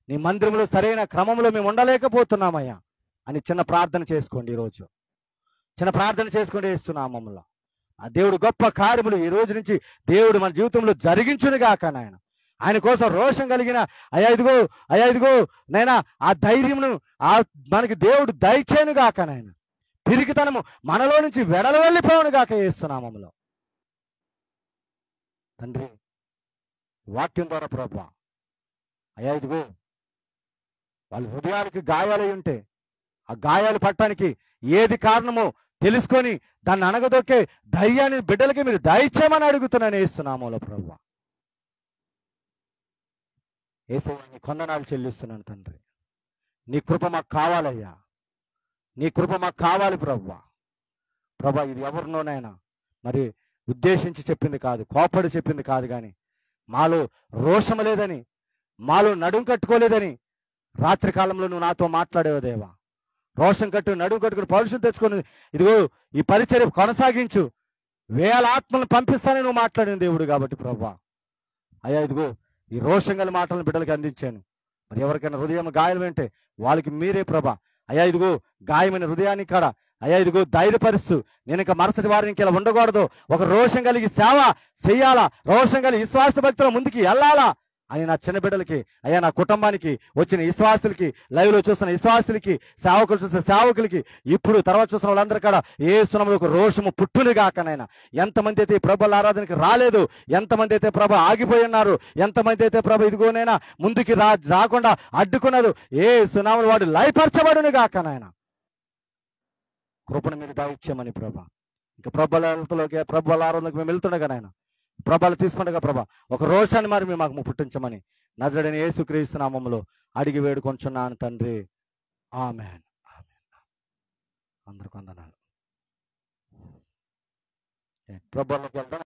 నీ మందిరంలో సరైన క్రమంలో మేము ఉండలేకపోతున్నామయ్యా అని చిన్న ప్రార్థన చేసుకోండి. ఈరోజు చిన్న ప్రార్థన చేసుకోండి. ఇస్తున్నామమ్మలో ఆ దేవుడు గొప్ప కార్యములు ఈ రోజు నుంచి దేవుడు మన జీవితంలో జరిగించునుగాక నాయన. ఆయన కోసం రోషం కలిగిన అయ్యా ఇదిగో నైనా ఆ ధైర్యమును మనకి దేవుడు దయచేనుగాక నాయన. పిరికితనము మనలో నుంచి వెడలు వెళ్ళిపోవునుగాక యేసునామములో. తండ్రి, వాక్యం ద్వారా ప్రభా, అయ్యా ఇదిగో వాళ్ళ హృదయాలకి గాయాలై ఉంటే ఆ గాయాలు పట్టడానికి ఏది కారణమో తెలుసుకొని దాన్ని అనగదొక్కే ధైర్యాన్ని బిడ్డలకి మీరు దయచేయమని అడుగుతున్నాను యేసునామములో ప్రభా. యేసయ్యా నీ కొందనాలు చెల్లిస్తున్నాను తండ్రి. నీ కృప మాకు కావాలయ్యా, నీ కృప మాకు కావాలి ప్రభా. ప్రభా ఇది ఎవరినోనైనా మరి ఉద్దేశించి చెప్పింది కాదు, కోపడి చెప్పింది కాదు, కానీ మాలో రోషము లేదని, మాలో నడుం కట్టుకోలేదని రాత్రి కాలంలో నువ్వు నాతో మాట్లాడేవో దేవా. రోషం నడుం కట్టుకుని పౌరుషం తెచ్చుకొని ఇదిగో ఈ పరిచర్య కొనసాగించు, వేల ఆత్మలను పంపిస్తానని నువ్వు మాట్లాడిన దేవుడు కాబట్టి ప్రభా, అయ్యా ఇదిగో ఈ రోషం గల మాటలను బిడ్డలకి అందించాను. మరి ఎవరికైనా హృదయం గాయం అంటే వాళ్ళకి మీరే ప్రభా, అయ్యా ఇదిగో గాయమైన హృదయాన్ని కాడ అయ్యా ఇదిగో ధైర్యపరుస్తూ, నేను ఇంకా మరుసటి వారిని ఇలా ఉండకూడదు, ఒక రోషం కలిగి సేవ చెయ్యాలా, రోషం కలిగి విశ్వాస భక్తుల ముందుకి వెళ్ళాలా అని నా చిన్న బిడ్డలకి, అయ్యా నా కుటుంబానికి వచ్చిన విశ్వాసులకి, లైవ్లో చూస్తున్న విశ్వాసులకి, సేవకులు చూస్తున్న సేవకులకి, ఇప్పుడు తర్వాత చూస్తున్న వాళ్ళందరూ కూడా యేసునామములో ఒక రోషము పుట్టునుగాకనైనా. ఎంతమంది అయితే ప్రభువుల ఆరాధనకి రాలేదు, ఎంతమంది అయితే ప్రభు ఆగిపోయి ఉన్నారు, ఎంతమంది అయితే ప్రభు ఇదిగోనైనా ముందుకి రాకుండా అడ్డుకున్నారు, యేసునామములో వాడు లయపరచబడునుగాకనైనా. కృపను మీరు దయచేయమని ప్రభా. ఇంకా ప్రభువుల ఆరాధనలోకి మేము వెళ్తుండగా నాయన, ప్రభాలు తీసుకుండగా ప్రభా ఒక రోషాన్ని మరి మేము మాకు పుట్టించమని నజరేయుడైన యేసుక్రీస్తు నామములో అడిగి వేడుకొంచున్నాను తండ్రి. ఆమేన్. అందరికీ వందనాలు. ప్రభువులోకి వెళ్దాం.